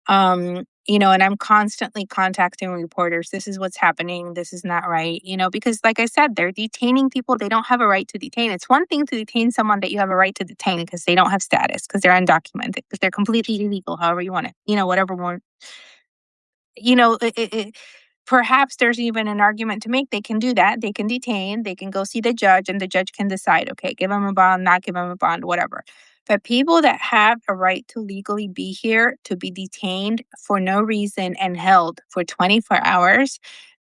[SPEAKER 2] And I'm constantly contacting reporters. This is what's happening. This is not right. Because like I said, they're detaining people they don't have a right to detain. It's one thing to detain someone that you have a right to detain because they don't have status, because they're undocumented, because they're completely illegal, however you want it, whatever more perhaps there's even an argument to make. They can do that. They can detain. They can go see the judge, and the judge can decide, okay, give them a bond, not give them a bond, whatever. But people that have a right to legally be here, to be detained for no reason and held for 24 hours,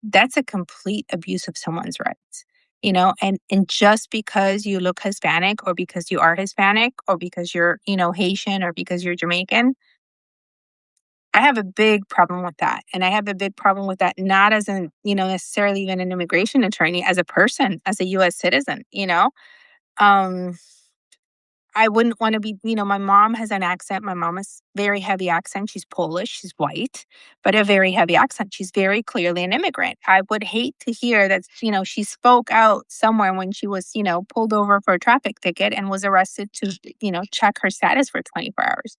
[SPEAKER 2] that's a complete abuse of someone's rights. And just because you look Hispanic or because you are Hispanic or because you're, Haitian or because you're Jamaican, I have a big problem with that. And I have a big problem with that, not as an, necessarily even an immigration attorney, as a person, as a US citizen. Um, I wouldn't wanna be my mom has an accent. My mom is very heavy accent. She's Polish, she's white, but a very heavy accent. She's very clearly an immigrant. I would hate to hear that, she spoke out somewhere when she was, pulled over for a traffic ticket and was arrested to, check her status for 24 hours.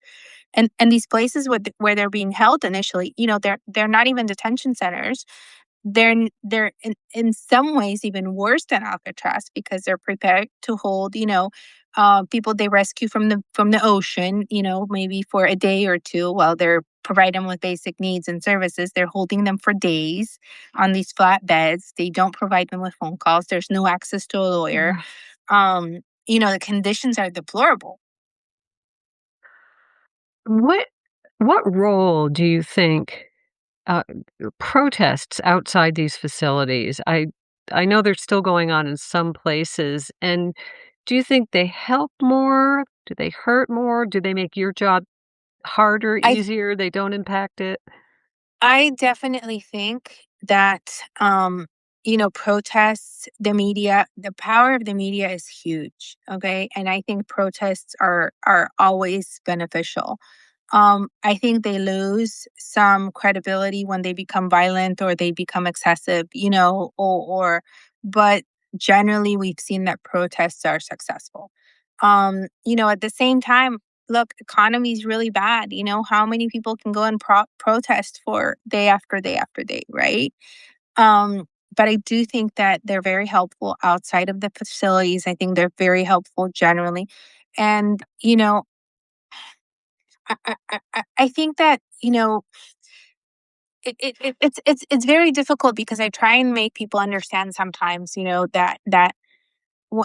[SPEAKER 2] And these places where they're being held initially, they're not even detention centers. They're in some ways even worse than Alcatraz because they're prepared to hold, people they rescue from the ocean, maybe for a day or two while they're providing them with basic needs and services. They're holding them for days on these flat beds. They don't provide them with phone calls. There's no access to a lawyer.
[SPEAKER 1] Ugh.
[SPEAKER 2] The conditions are deplorable.
[SPEAKER 1] What what role do you think uh, protests outside these facilities? I know they're still going on in some places, and do you think they help more? Do they hurt more? Do they make your job harder,
[SPEAKER 2] I
[SPEAKER 1] easier? They don't impact it?
[SPEAKER 2] I definitely think that, protests, the power of the media is huge. Okay. And I think protests are always beneficial. I think they lose some credibility when they become violent or they become excessive, but generally we've seen that protests are successful. At the same time, look, economy is really bad. How many people can go and protest for day after day after day, right? Um, but I do think that they're very helpful outside of the facilities. I think they're very helpful generally. And, I think that, it's very difficult because I try and make people understand sometimes, that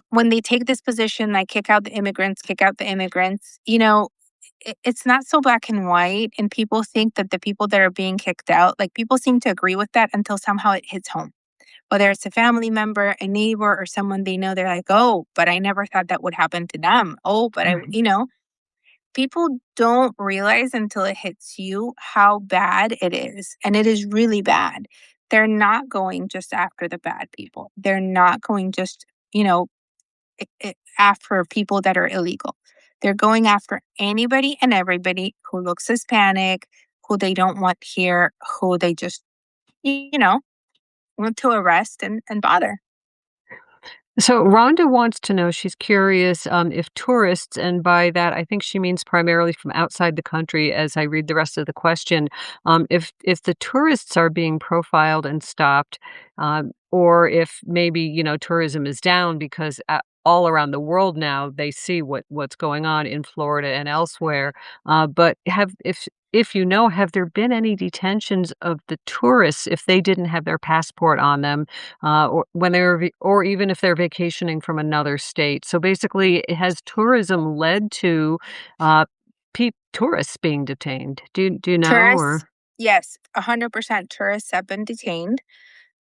[SPEAKER 2] when they take this position, like kick out the immigrants, it's not so black and white. And people think that the people that are being kicked out, like people seem to agree with that until somehow it hits home. Whether it's a family member, a neighbor, or someone they know, they're like, oh, but I never thought that would happen to them. Oh, but
[SPEAKER 1] Right.
[SPEAKER 2] people don't realize until it hits you how bad it is. And it is really bad. They're not going just after the bad people. They're not going just, after people that are illegal. They're going after anybody and everybody who looks Hispanic, who they don't want here, who they just, want to arrest and bother.
[SPEAKER 1] So Rhonda wants to know, she's curious if tourists, and by that I think she means primarily from outside the country as I read the rest of the question, if the tourists are being profiled and stopped, or if maybe, tourism is down because all around the world now they see what's going on in Florida and elsewhere. But if have there been any detentions of the tourists if they didn't have their passport on them? Or when they're or even if they're vacationing from another state. So basically, has tourism led to uh, tourists being detained? Do you know
[SPEAKER 2] Tourists,
[SPEAKER 1] or?
[SPEAKER 2] yes, 100% tourists have been detained.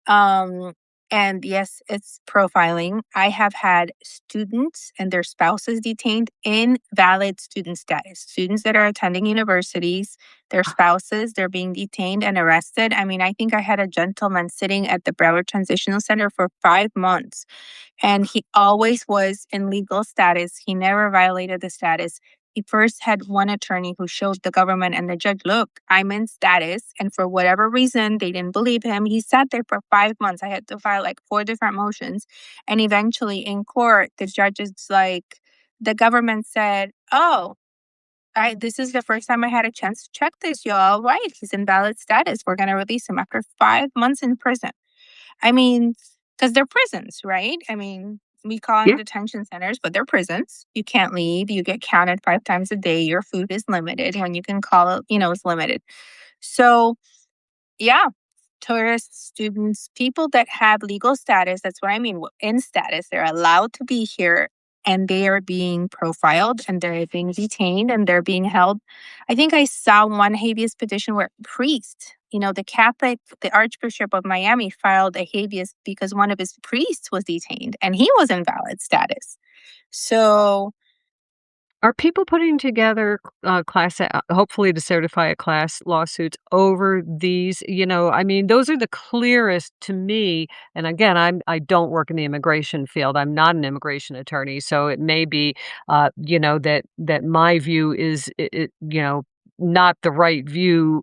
[SPEAKER 2] Um, and yes, it's profiling. I have had students and their spouses detained in valid student status. Students that are attending universities, their spouses, they're being detained and arrested. I mean, I think I had a gentleman sitting at the Broward Transitional Center for 5 months and he always was in legal status. He never violated the status. He first had one attorney who showed the government and the judge, look, I'm in status. And for whatever reason, they didn't believe him. He sat there for 5 months. I had to file like four different motions. And eventually in court, the judge is like, the government said, oh, this is the first time I had a chance to check this. You're all right. He's in valid status. We're going to release him after 5 months in prison. I mean, because they're prisons, right? I mean, we call them
[SPEAKER 1] Yeah.
[SPEAKER 2] detention centers, but they're prisons. You can't leave. You get counted 5 times a day. Your food is limited. When you can call it, it's limited. So, yeah, tourists, students, people that have legal status, that's what I mean, in status, they're allowed to be here and they are being profiled and they're being detained and they're being held. I think I saw one habeas petition where priest, the Archbishop of Miami filed a habeas because one of his priests was detained and he was in valid status. So
[SPEAKER 1] Are people putting together, hopefully to certify a class lawsuits over these? I mean, those are the clearest to me, and again, I don't work in the immigration field. I'm not an immigration attorney, so it may be, that my view is, not the right view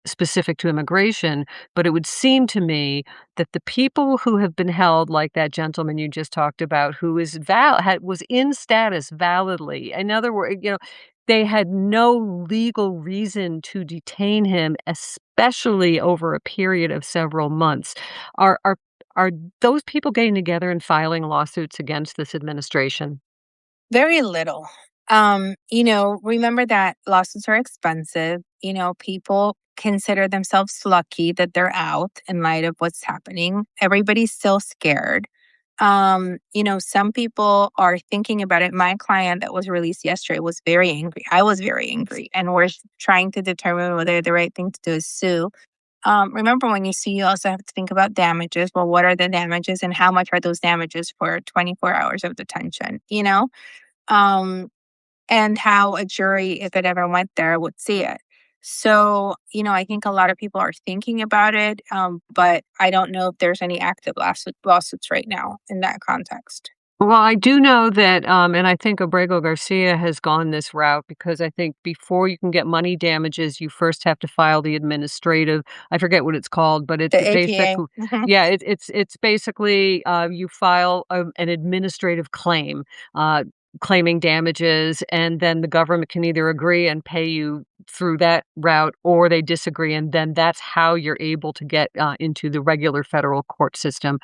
[SPEAKER 1] specific to immigration, but it would seem to me that the people who have been held, like that gentleman you just talked about, who is was in status validly. In other words, they had no legal reason to detain him, especially over a period of several months. Are are are those people getting together and filing lawsuits against this administration?
[SPEAKER 2] Very little. Remember that lawsuits are expensive. People consider themselves lucky that they're out in light of what's happening. Everybody's still scared. Some people are thinking about it. My client that was released yesterday was very angry. I was very angry, and we're trying to determine whether the right thing to do is sue. Remember, when you sue, you also have to think about damages. Well, what are the damages, and how much are those damages for 24 hours of detention? Um, and how a jury, if it ever went there, would see it. So, I think a lot of people are thinking about it, but I don't know if there's any active lawsuits right now in that context.
[SPEAKER 1] Well, I do know that, and I think Abrego Garcia has gone this route because I think before you can get money damages, you first have to file the administrative. I forget what it's called, but
[SPEAKER 2] The
[SPEAKER 1] it
[SPEAKER 2] APA.
[SPEAKER 1] basically, yeah, it's basically you file an administrative claim, uh, claiming damages, and then the government can either agree and pay you through that route, or they disagree, and then that's how you're able to get into the regular federal court system.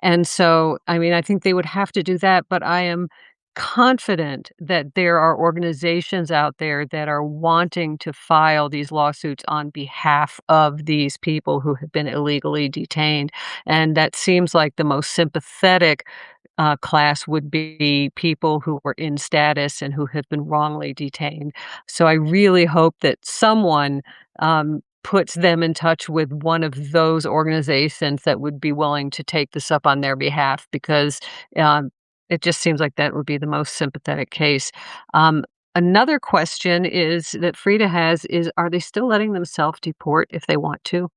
[SPEAKER 1] And so, I mean, I think they would have to do that, but I am confident that there are organizations out there that are wanting to file these lawsuits on behalf of these people who have been illegally detained. And that seems like the most sympathetic class would be people who were in status and who have been wrongly detained. So I really hope that someone puts them in touch with one of those organizations that would be willing to take this up on their behalf because um, it just seems like that would be the most sympathetic case. Um, Another question is that Frida has is, are they still letting them self deport if they want to?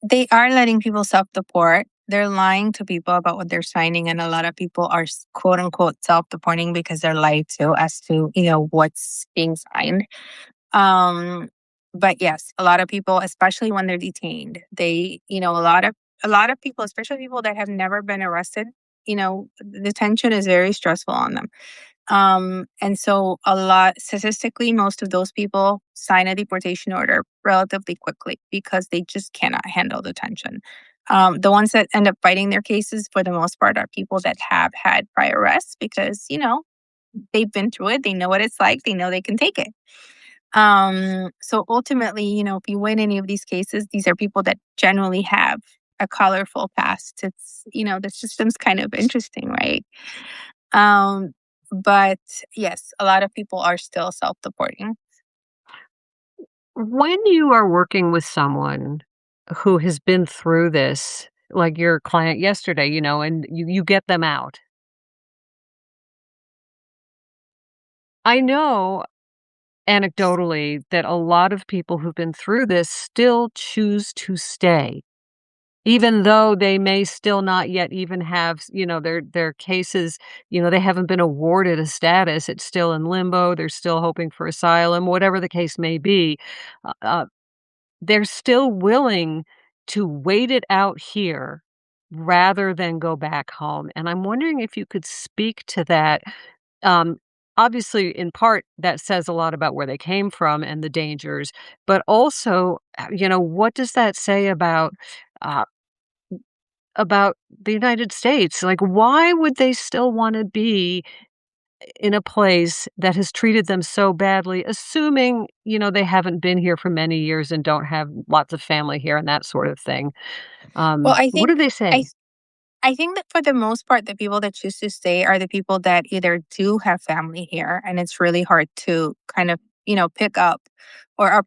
[SPEAKER 2] They are letting people self-deport. They're lying to people about what they're signing, and a lot of people are quote unquote self-deporting because they're lied to as to what's being signed. Um, but yes, a lot of people, especially when they're detained, a lot of people, especially people that have never been arrested, detention is very stressful on them. And so statistically, most of those people sign a deportation order relatively quickly because they just cannot handle the tension. The ones that end up fighting their cases for the most part are people that have had prior arrests because, they've been through it. They know what it's like. They know they can take it. So ultimately, if you win any of these cases, these are people that generally have a colorful past. The system's kind of interesting, right? Um, but yes, a lot of people are still self-deporting.
[SPEAKER 1] When you are working with someone who has been through this, like your client yesterday, and you get them out. I know anecdotally that a lot of people who've been through this still choose to stay, even though they may still not yet even have, their cases, they haven't been awarded a status. It's still in limbo. They're still hoping for asylum, whatever the case may be. Uh, uh, they're still willing to wait it out here rather than go back home. And I'm wondering if you could speak to that. Um, Obviously, in part, that says a lot about where they came from and the dangers, but also, what does that say uh, about the United States? Like, why would they still want to be in a place that has treated them so badly, assuming, they haven't been here for many years and don't have lots of family here and that sort of thing.
[SPEAKER 2] Well, I
[SPEAKER 1] What
[SPEAKER 2] think
[SPEAKER 1] do they
[SPEAKER 2] I
[SPEAKER 1] say?
[SPEAKER 2] I think that for the most part, the people that choose to stay are the people that either do have family here, and it's really hard to kind of pick up, or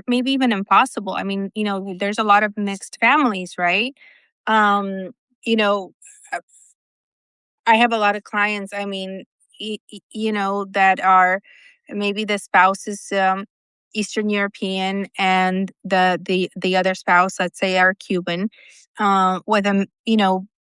[SPEAKER 2] maybe even impossible. I mean, there's a lot of mixed families, right? Um, you know, uh, I have a lot of clients. I mean, that are maybe the spouse is Eastern European and the other spouse, let's say, are Cuban, with a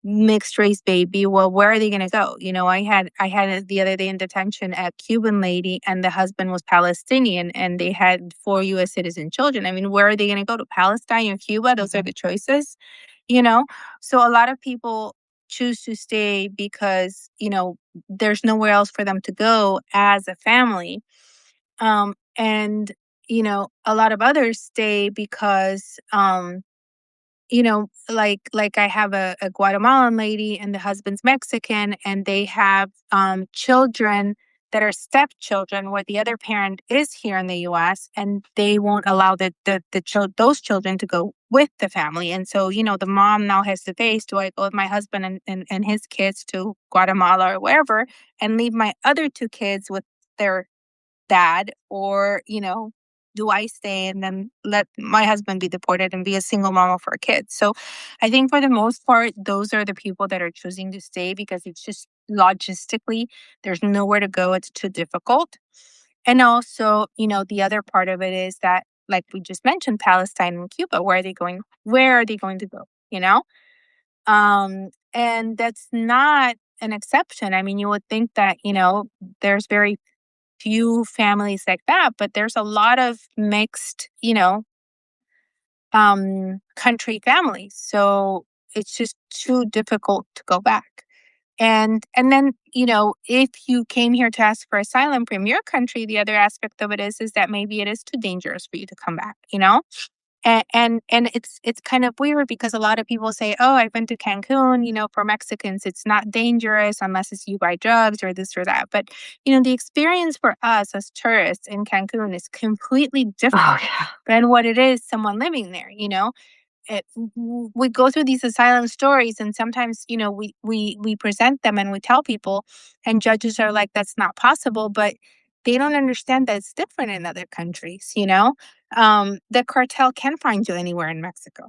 [SPEAKER 2] mixed race baby. Well, where are they going to go? I had it the other day in detention, a Cuban lady, and the husband was Palestinian, and they had 4 U.S. citizen children. I mean, where are they going to go, to Palestine or Cuba? Those are the choices, you know. So a lot of people choose to stay because there's nowhere else for them to go as a family, and a lot of others stay because like I have a Guatemalan lady, and the husband's Mexican, and they have children that are stepchildren where the other parent is here in the US, and they won't allow those children to go with the family. And so, the mom now has to face, do I go with my husband and his kids to Guatemala or wherever, and leave my other two kids with their dad, or do I stay and then let my husband be deported and be a single mama for kids? So I think for the most part, those are the people that are choosing to stay because it's just logistically, there's nowhere to go. It's too difficult. And also, the other part of it is that, like we just mentioned, Palestine and Cuba, where are they going? Where are they going to go? And that's not an exception. I mean, you would think that, there's very few families like that, but there's a lot of mixed, country families. So it's just too difficult to go back. And then, if you came here to ask for asylum from your country, the other aspect of it is that maybe it is too dangerous for you to come back, and it's kind of weird because a lot of people say, "Oh, I've been to Cancun, for Mexicans, it's not dangerous unless it's you buy drugs or this or that." But, the experience for us as tourists in Cancun is completely
[SPEAKER 1] Oh,
[SPEAKER 2] different
[SPEAKER 1] yeah.
[SPEAKER 2] than what it is someone living there, we go through these asylum stories, and sometimes we present them and we tell people, and judges are like, that's not possible, but they don't understand that it's different in other countries. The cartel can find you anywhere in Mexico,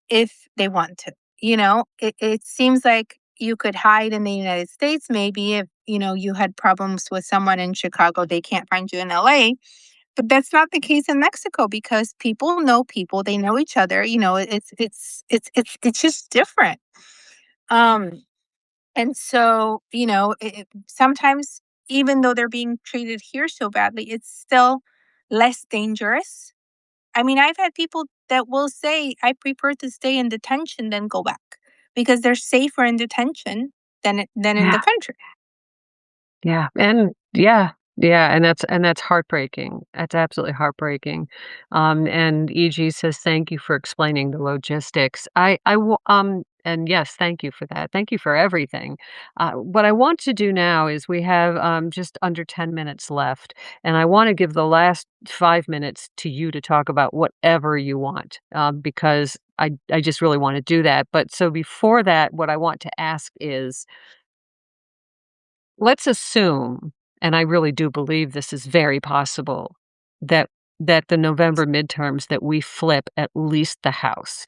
[SPEAKER 2] if they want to. It seems like you could hide in the United States, maybe if you had problems with someone in Chicago, they can't find you in LA. But that's not the case in Mexico because people know people, they know each other, it's just different. Um, and so, sometimes even though they're being treated here so badly, it's still less dangerous. I mean, I've had people that will say, I prefer to stay in detention than go back because they're safer in detention than in the
[SPEAKER 1] Yeah.
[SPEAKER 2] country.
[SPEAKER 1] Yeah, and yeah, and that's heartbreaking. That's absolutely heartbreaking. And EG says, "Thank you for explaining the logistics." And yes, thank you for that. Thank you for everything. What I want to do now is we have just under 10 minutes left, and I want to give the last 5 minutes to you to talk about whatever you want, because I just really want to do that. But so before that, what I want to ask is, let's assume, and I really do believe this is very possible, that the November midterms that we flip at least the House.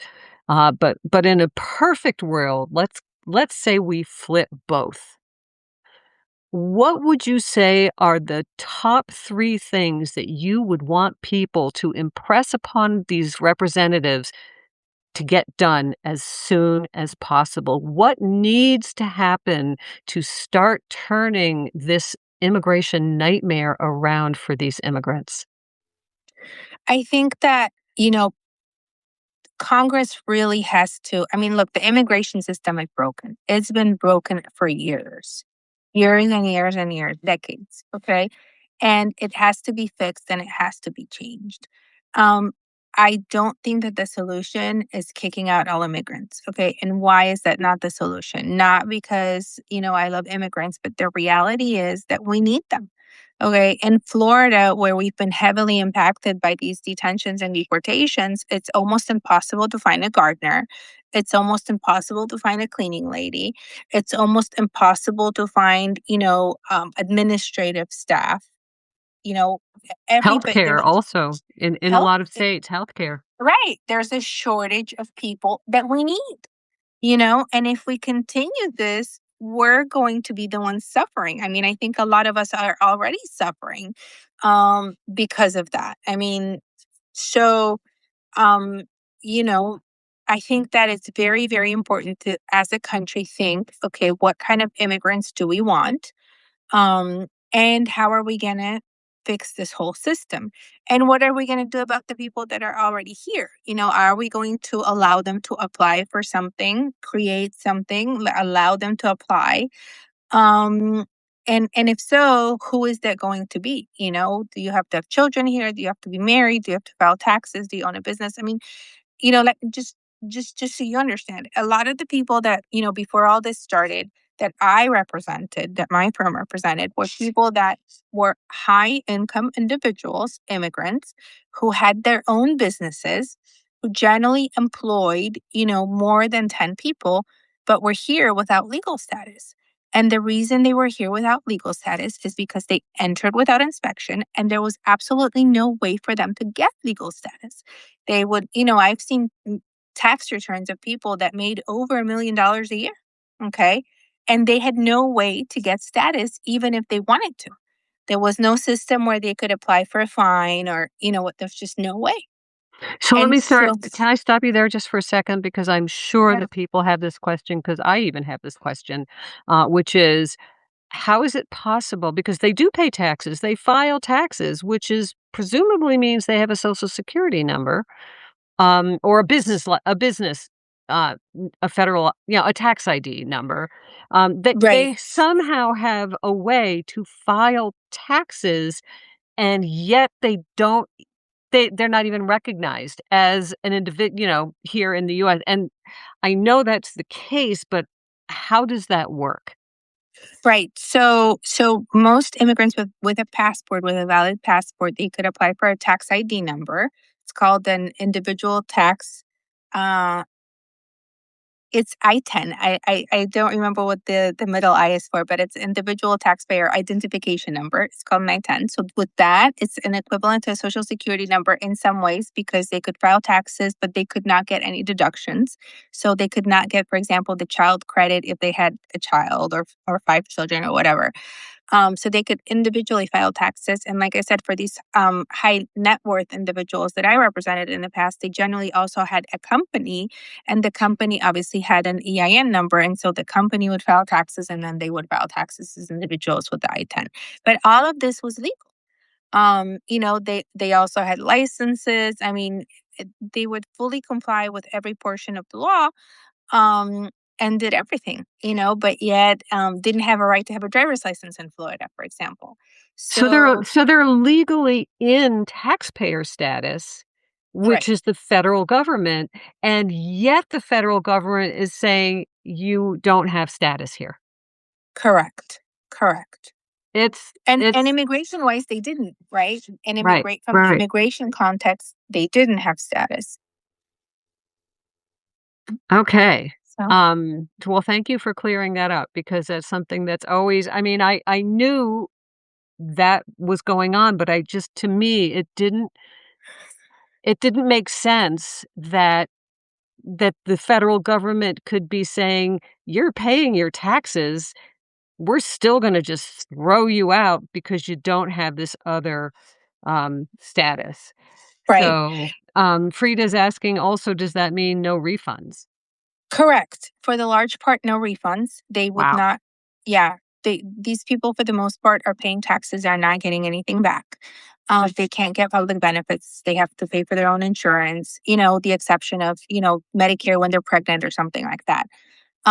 [SPEAKER 1] But in a perfect world, let's say we flip both. What would you say are the top 3 things that you would want people to impress upon these representatives to get done as soon as possible? What needs to happen to start turning this immigration nightmare around for these immigrants?
[SPEAKER 2] I think that, Congress really has to. I mean, look, the immigration system is broken. It's been broken for years, years and years and years, decades. Okay. And it has to be fixed and it has to be changed. Um, I don't think that the solution is kicking out all immigrants. Okay. And why is that not the solution? Not because, I love immigrants, but the reality is that we need them. Okay. In Florida, where we've been heavily impacted by these detentions and deportations, it's almost impossible to find a gardener. It's almost impossible to find a cleaning lady. It's almost impossible to find, administrative staff. You know, everybody,
[SPEAKER 1] Healthcare
[SPEAKER 2] there's
[SPEAKER 1] also in a
[SPEAKER 2] help.
[SPEAKER 1] lot of states, healthcare.
[SPEAKER 2] Right. There's a shortage of people that we need, and if we continue this, we're going to be the ones suffering. I mean, I think a lot of us are already suffering because of that. I mean, so um, you know, I think that it's very, very important to, as a country, think, okay, what kind of immigrants do we want? And how are we going to fix this whole system? And what are we going to do about the people that are already here? Are we going to allow them to apply for something, create something, allow them to apply? Um, and if so, who is that going to be? Do you have to have children here? Do you have to be married? Do you have to file taxes? Do you own a business? I mean, like just so you understand, a lot of the people that, before all this started, that I represented, that my firm represented, were people that were high income individuals, immigrants, who had their own businesses, who generally employed, more than 10 people, but were here without legal status. And the reason they were here without legal status is because they entered without inspection, and there was absolutely no way for them to get legal status. They would, I've seen tax returns of people that made over $1 million a year. Okay. And they had no way to get status, even if they wanted to. There was no system where they could apply for a fine, or, what, there's just no way.
[SPEAKER 1] So let
[SPEAKER 2] And
[SPEAKER 1] me start.
[SPEAKER 2] so,
[SPEAKER 1] Can I stop you there just for a second? Because I'm sure
[SPEAKER 2] yeah,
[SPEAKER 1] that people have this question, because I even have this question, which is, how is it possible? Because they do pay taxes, they file taxes, which is presumably means they have a social security number, or a federal, a tax ID number. They
[SPEAKER 2] right.
[SPEAKER 1] somehow have a way to file taxes, and yet they're not even recognized as an individual, here in the US. And I know that's the case, but how does that work?
[SPEAKER 2] Right. So most immigrants with a passport, with a valid passport, they could apply for a tax ID number. It's called an individual tax. Uh, It's I-10. I don't remember what the middle I is for, but it's individual taxpayer identification number. It's called an I-10. So with that, it's an equivalent to a social security number in some ways, because they could file taxes, but they could not get any deductions. So they could not get, for example, the child credit if they had a child, or five children or whatever. So they could individually file taxes. And like I said, for these high net worth individuals that I represented in the past, they generally also had a company, and the company obviously had an EIN number. And so the company would file taxes, and then they would file taxes as individuals with the I-10. But all of this was legal. They also had licenses. I mean, they would fully comply with every portion of the law, um, and did everything, but yet didn't have a right to have a driver's license in Florida, for example. So,
[SPEAKER 1] So they're legally in taxpayer status, which
[SPEAKER 2] correct,
[SPEAKER 1] is the federal government, and yet the federal government is saying you don't have status here.
[SPEAKER 2] correct, correct. And
[SPEAKER 1] It's
[SPEAKER 2] immigration wise, they didn't, right? And
[SPEAKER 1] right,
[SPEAKER 2] immigrate from the
[SPEAKER 1] right.
[SPEAKER 2] immigration context, they didn't have status.
[SPEAKER 1] Okay.
[SPEAKER 2] So,
[SPEAKER 1] Well, thank you for clearing that up, because that's something that's always, I mean, I knew that was going on, but I just, to me, it didn't make sense that the federal government could be saying, "You're paying your taxes. We're still gonna just throw you out because you don't have this other, status."
[SPEAKER 2] right.
[SPEAKER 1] So, Frida's asking also, does that mean no refunds?
[SPEAKER 2] Correct. For the large part, no refunds. They would
[SPEAKER 1] Wow.
[SPEAKER 2] not, yeah. These people, for the most part, are paying taxes, are not getting anything back. They can't get public benefits. They have to pay for their own insurance, the exception of, Medicare when they're pregnant or something like that,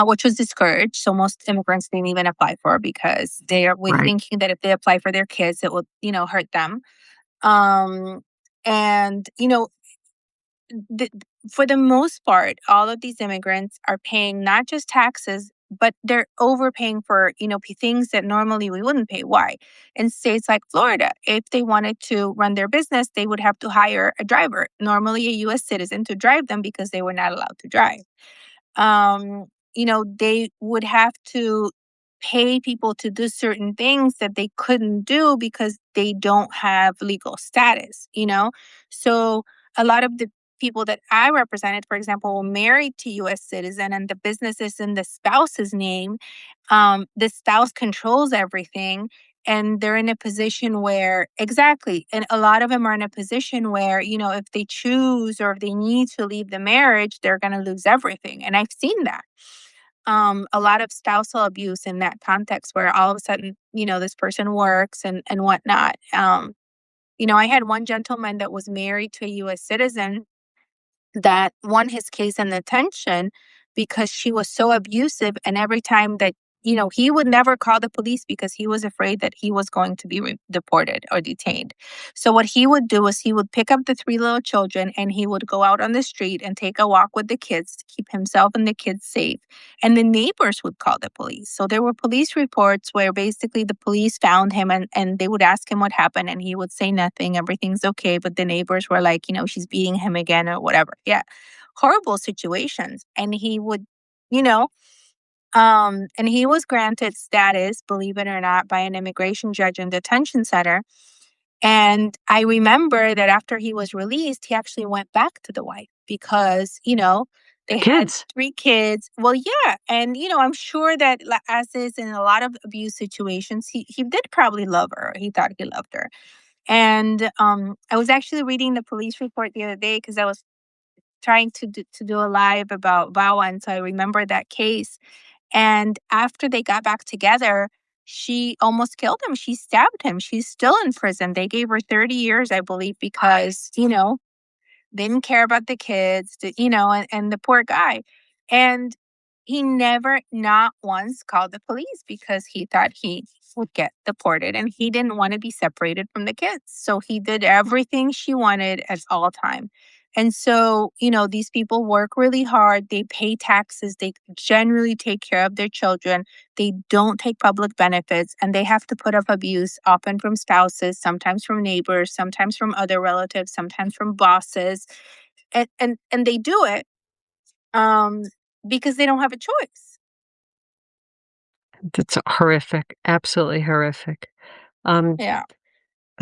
[SPEAKER 2] which was discouraged. So most immigrants didn't even apply for, because they are with
[SPEAKER 1] Right.
[SPEAKER 2] thinking that if they apply for their kids, it will, hurt them. Um, and, the, for the most part, all of these immigrants are paying not just taxes, but they're overpaying for, things that normally we wouldn't pay. Why? In states like Florida, if they wanted to run their business, they would have to hire a driver, normally a U.S. citizen, to drive them, because they were not allowed to drive. They would have to pay people to do certain things that they couldn't do because they don't have legal status. So a lot of the people that I represented, for example, were married to US citizen and the business is in the spouse's name, the spouse controls everything and they're in a position where exactly, and a lot of them are in a position where, if they choose or if they need to leave the marriage, they're going to lose everything. And I've seen that. A lot of spousal abuse in that context where all of a sudden, this person works and whatnot. I had one gentleman that was married to a US citizen that won his case in detention because she was so abusive. And every time that, he would never call the police because he was afraid that he was going to be deported or detained. So, what he would do is he would pick up the three little children and he would go out on the street and take a walk with the kids to keep himself and the kids safe. And the neighbors would call the police. So, there were police reports where basically the police found him and they would ask him what happened and he would say nothing, everything's okay. But the neighbors were like, she's beating him again or whatever. Yeah, horrible situations. And he would, you know, and he was granted status, believe it or not, by an immigration judge in detention center. And I remember that after he was released, he actually went back to the wife because,
[SPEAKER 1] The
[SPEAKER 2] they had
[SPEAKER 1] kids.
[SPEAKER 2] three kids. Well, yeah. And, I'm sure that as is in a lot of abuse situations, he did probably love her. He thought he loved her. And I was actually reading the police report the other day because I was trying to do a live about Vawa, and so I remember that case. And after they got back together, she almost killed him. She stabbed him. She's still in prison. They gave her 30 years, I believe, because, didn't care about the kids, and the poor guy. And he never, not once, called the police because he thought he would get deported and he didn't want to be separated from the kids. So he did everything she wanted at all time. And so, these people work really hard. They pay taxes. They generally take care of their children. They don't take public benefits and they have to put up abuse, often from spouses, sometimes from neighbors, sometimes from other relatives, sometimes from bosses. And they do it um, because they don't have a choice.
[SPEAKER 1] That's horrific, absolutely horrific. Um,
[SPEAKER 2] Yeah.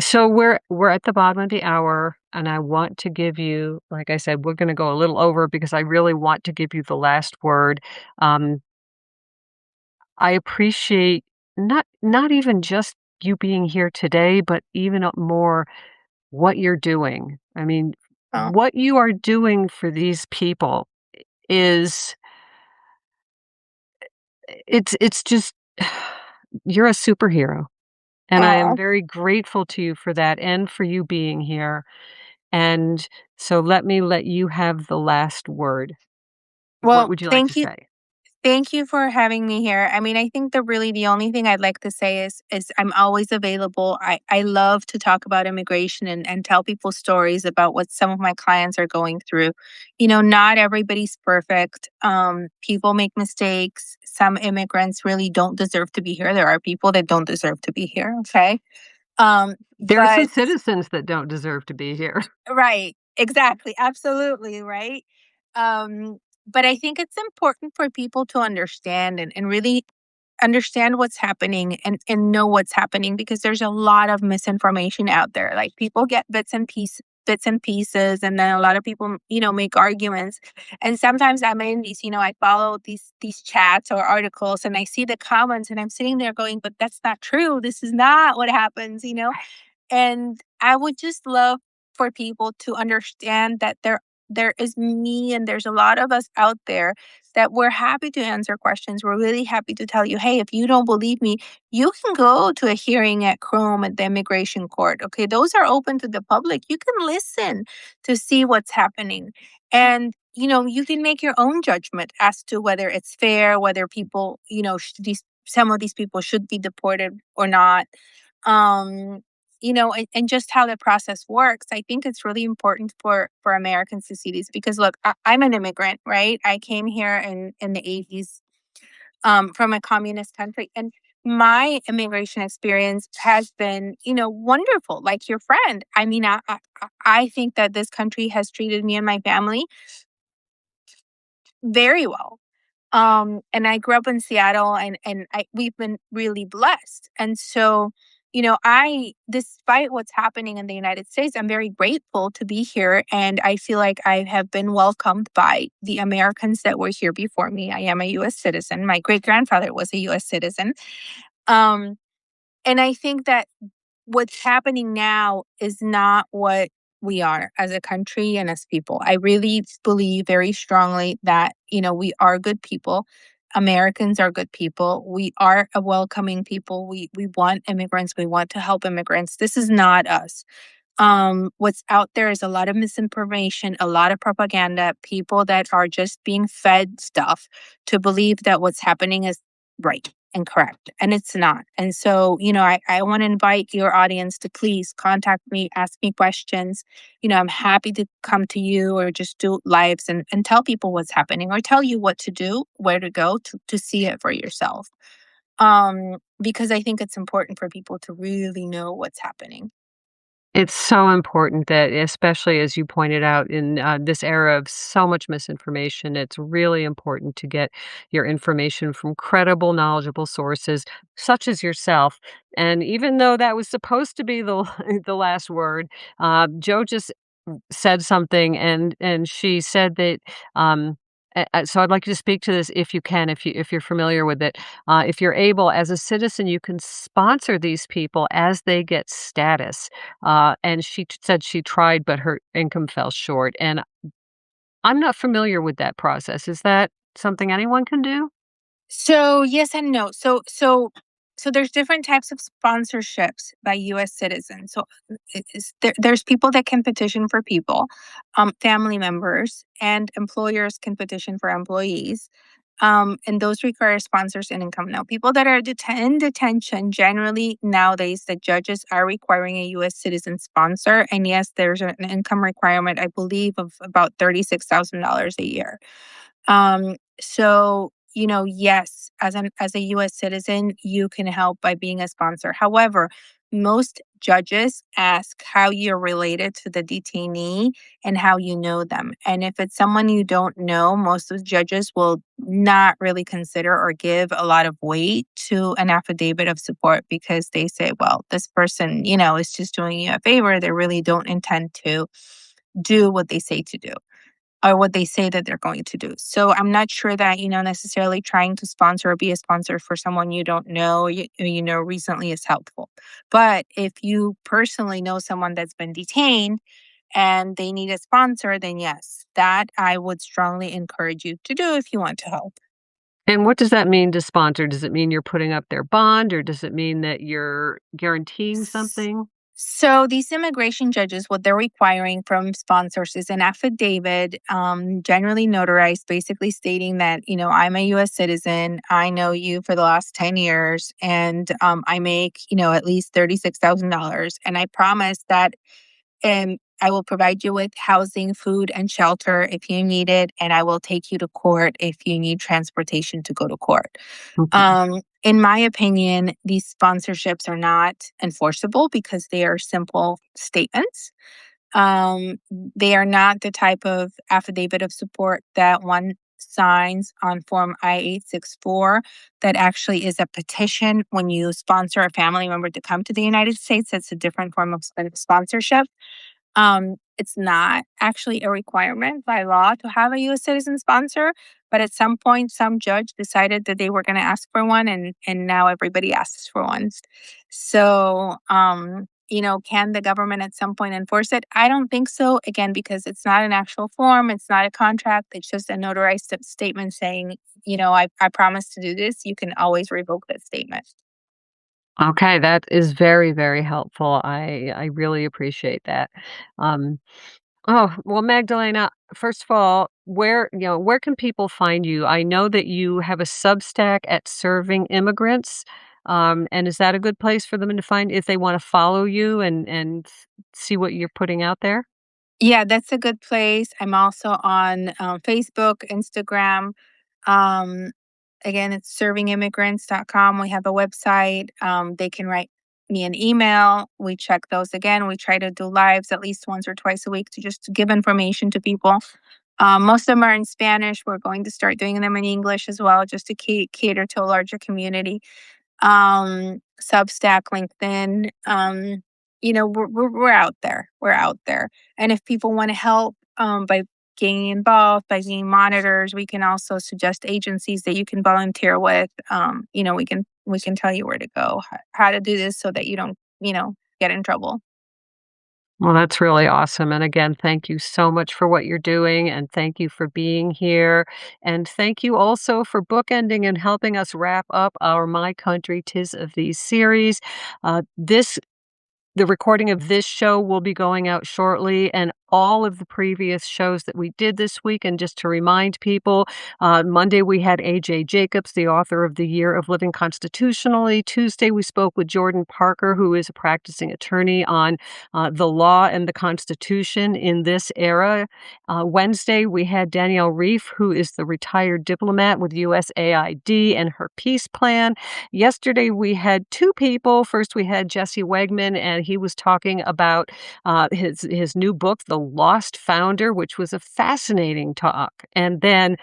[SPEAKER 1] so we're at the bottom of the hour, and I want to give you, like I said, we're gonna go a little over because I really want to give you the last word. Um, I appreciate not even just you being here today, but even more what you're doing. I mean,
[SPEAKER 2] Oh,
[SPEAKER 1] what you are doing for these people is it's just you're a superhero, and I am
[SPEAKER 2] oh.
[SPEAKER 1] very grateful to you for that and for you being here, and so let you have the last word. What
[SPEAKER 2] Well,
[SPEAKER 1] would you like to
[SPEAKER 2] thank you.
[SPEAKER 1] say?
[SPEAKER 2] Thank you for having me here. I mean, I think the only thing I'd like to say is I'm always available. I love to talk about immigration and tell people stories about what some of my clients are going through. Not everybody's perfect. People make mistakes. Some immigrants really don't deserve to be here. There are people that don't deserve to be here. Okay.
[SPEAKER 1] There are some
[SPEAKER 2] But
[SPEAKER 1] citizens that don't deserve to be here.
[SPEAKER 2] right. Exactly. Absolutely. Right. Um, but I think it's important for people to understand and really understand what's happening and know what's happening because there's a lot of misinformation out there. Like people get bits and pieces and then a lot of people, make arguments. And sometimes I'm in these, I follow these chats or articles and I see the comments and I'm sitting there going, but that's not true. This is not what happens. And I would just love for people to understand that there is me and there's a lot of us out there that we're happy to answer questions. We're really happy to tell you, hey, if you don't believe me, you can go to a hearing at Chrome at the immigration court. Okay, those are open to the public. You can listen to see what's happening. And you can make your own judgment as to whether it's fair, whether people, some of these people should be deported or not. Um, and just how the process works. I think it's really important for Americans to see these because look, I'm an immigrant, right? I came here in the 80s from a communist country, and my immigration experience has been, wonderful. Like your friend, I mean, I think that this country has treated me and my family very well. And I grew up in Seattle, and we've been really blessed, and so. despite what's happening in the United States, I'm very grateful to be here. And I feel like I have been welcomed by the Americans that were here before me. I am a US citizen. My great grandfather was a US citizen. Um, and I think that what's happening now is not what we are as a country and as people. I really believe very strongly that, we are good people. Americans are good people. We are a welcoming people. We want immigrants. We want to help immigrants. This is not us. What's out there is a lot of misinformation, a lot of propaganda, people that are just being fed stuff to believe that what's happening is right and correct. And it's not. And so, I want to invite your audience to please contact me, ask me questions. I'm happy to come to you or just do lives and tell people what's happening or tell you what to do, where to go to see it for yourself. Because I think it's important for people to really know what's happening.
[SPEAKER 1] It's so important that, especially as you pointed out, in this era of so much misinformation, it's really important to get your information from credible, knowledgeable sources, such as yourself. And even though that was supposed to be the the last word, Joe just said something, and she said that. So I'd like you to speak to this if you can, if you're familiar with it. If you're able, as a citizen, you can sponsor these people as they get status. And she said she tried, but her income fell short. And I'm not familiar with that process. Is that something anyone can do?
[SPEAKER 2] So yes and no. So there's different types of sponsorships by U.S. citizens. So there's people that can petition for people, family members, and employers can petition for employees. And those require sponsors and income. Now, people that are in detention, generally nowadays, the judges are requiring a U.S. citizen sponsor. And yes, there's an income requirement, I believe, of about $36,000 a year. So, yes, as a US citizen, you can help by being a sponsor. However, most judges ask how you're related to the detainee and how you know them. And if it's someone you don't know, most of the judges will not really consider or give a lot of weight to an affidavit of support because they say, well, this person, is just doing you a favor. They really don't intend to do what they say to do or what they say that they're going to do. So I'm not sure that, necessarily trying to sponsor or be a sponsor for someone you don't know, recently is helpful. But if you personally know someone that's been detained and they need a sponsor, then yes, that I would strongly encourage you to do if you want to help.
[SPEAKER 1] And what does that mean to sponsor? Does it mean you're putting up their bond, or does it mean that you're guaranteeing
[SPEAKER 2] S-
[SPEAKER 1] something?
[SPEAKER 2] So these immigration judges, what they're requiring from sponsors is an affidavit, generally notarized, basically stating that, I'm a U.S. citizen. I know you for the last 10 years and I make, at least $36,000. And I promise that I will provide you with housing, food, and shelter if you need it. And I will take you to court if you need transportation to go to court.
[SPEAKER 1] Mhm.
[SPEAKER 2] In my opinion, these sponsorships are not enforceable because they are simple statements. They are not the type of affidavit of support that one signs on Form I-864 that actually is a petition when you sponsor a family member to come to the United States. That's a different form of sponsorship. It's not actually a requirement by law to have a U.S. citizen sponsor, but at some point, some judge decided that they were going to ask for one, and now everybody asks for one. So, can the government at some point enforce it? I don't think so. Again, because it's not an actual form, it's not a contract. It's just a notarized statement saying, I promise to do this. You can always revoke that statement.
[SPEAKER 1] Okay, that is very, very helpful. I really appreciate that. Um, oh, well, Magdalena, first of all, where can people find you? I know that you have a Substack at Serving Immigrants. And is that a good place for them to find if they want to follow you and see what you're putting out there?
[SPEAKER 2] Yeah, that's a good place. I'm also on Facebook, Instagram. Um, Again, it's servingimmigrants.com. We have a website. They can write me an email. We check those again. We try to do lives at least once or twice a week to just give information to people. Most of them are in Spanish. We're going to start doing them in English as well, just to cater to a larger community. Substack, LinkedIn. We're out there. We're out there. And if people want to help by getting involved, by being monitors, we can also suggest agencies that you can volunteer with. We can tell you where to go, how to do this so that you don't, get in trouble.
[SPEAKER 1] Well, that's really awesome. And again, thank you so much for what you're doing. And thank you for being here. And thank you also for bookending and helping us wrap up our My Country 'Tis of These series. The recording of this show will be going out shortly, and all of the previous shows that we did this week. And just to remind people, Monday we had A.J. Jacobs, the author of The Year of Living Constitutionally. Tuesday we spoke with Jordan Parker, who is a practicing attorney on the law and the Constitution in this era. Wednesday we had Danielle Reef, who is the retired diplomat with USAID and her peace plan. Yesterday, we had 2 people. First, we had Jesse Wegman, and he was talking about his new book, The Lost Founder, which was a fascinating talk. And then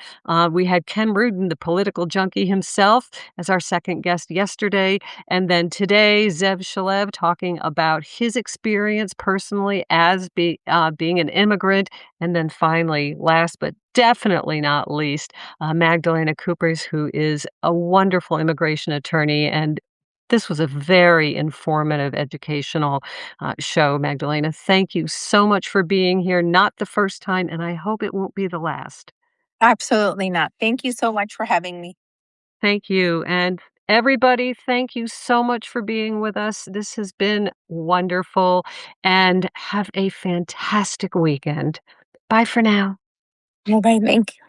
[SPEAKER 1] we had Ken Rudin, the political junkie himself, as our second guest yesterday. And then today, Zev Shalev talking about his experience personally as being an immigrant. And then finally, last but definitely not least, Magdalena Cuprys, who is a wonderful immigration attorney. And this was a very informative, educational show, Magdalena. Thank you so much for being here. Not the first time, and I hope it won't be the last.
[SPEAKER 2] Absolutely not. Thank you so much for having me.
[SPEAKER 1] Thank you. And everybody, thank you so much for being with us. This has been wonderful. And have a fantastic weekend. Bye for now.
[SPEAKER 2] Bye. Thank you.